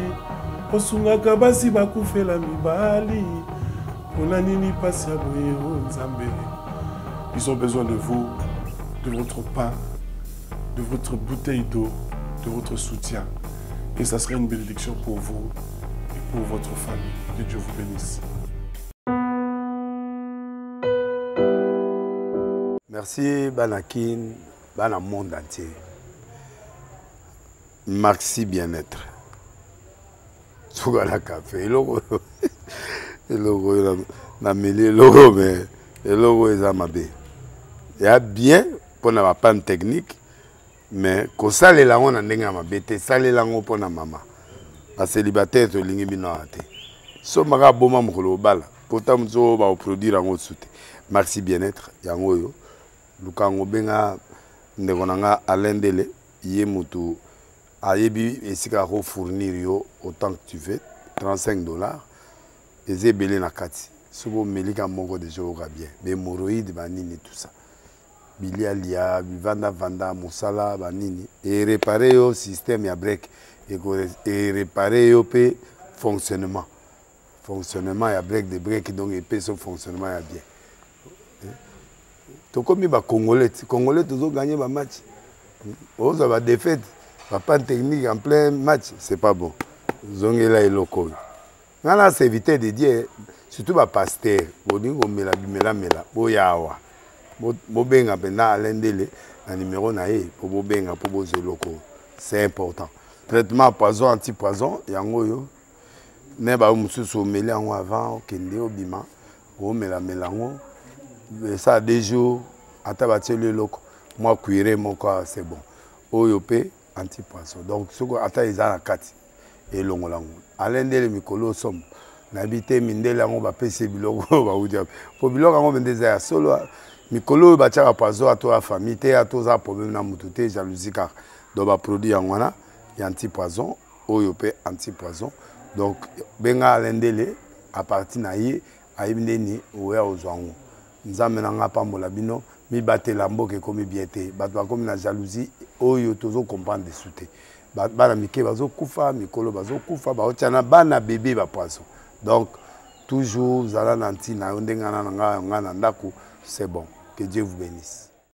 Osungaka basi bakufela mibali. Pona nini pasi ya boye o nzambe. Ils ont besoin de vous, de votre pain, de votre bouteille d'eau, de votre soutien. Et ça serait une bénédiction pour vous. Pour votre famille. Que Dieu vous bénisse. Merci Banakin, Bana monde entier. Merci bien-être. Sougala café, logo na mêlé logo mais logo est amabé. Il y a bien pour na panne technique mais ko sale la on ndenga mabete sale la ngo pour na mama. A célibataire to lingi bino ate so maka boma mokolo bala pourtant mzo ba produire en soute merci bien-être yango yo lukango benga ndeko nanga Alendele ye mutu ayebi esika ko fournir yo autant que tu veux $35 eze belé na kati sobo melika moko de jour bien mais hémorroïdes banini tout ça bilialia vanda musala banini et réparer yo système ya break et réparer au fonctionnement ya break de break donc et son fonctionnement ya bien to comme ba congolais toujours gagner ba match on va défaite pas technique en plein match c'est pas bon zongela eloko ngana c'est éviter de dire surtout ba pasteur bodingo mela boyawa bo benga pena Alendele na numéro na e po bo benga po bo zeloko c'est important. Traitement à poison, anti-poison, yango yo. Ne ba mususu omeli yango avant okende obima, omela melango. Ça a des jours, ata bateli loko, moi cuire mon corps c'est bon. Oyo pe anti-poison. Donc ce que ata ezana kati et longolango. Alendele mikolo somme. N'habité mindele yango ba pese biloko ba udia. Po biloko yango bendeza ya solo mikolo ba tchaka poison à toi famille te à toi problème na mututé jalousie car donc ba produit yango na ya anti-poison, oyo pe anti-poison. Donc benga alendele à partir na ye ayibindeni oya ozwango. Nzambe nanga pambola bino mi batela mboke komi biete bato bakomi na jalousie oyo tozo comprendre de souté bana mike bazo kufa mikolo bazo kufa baotiana bana bébé ba poisson. Donc toujours zala nanti na ndengana nga na ndako c'est bon. Que Dieu vous bénisse.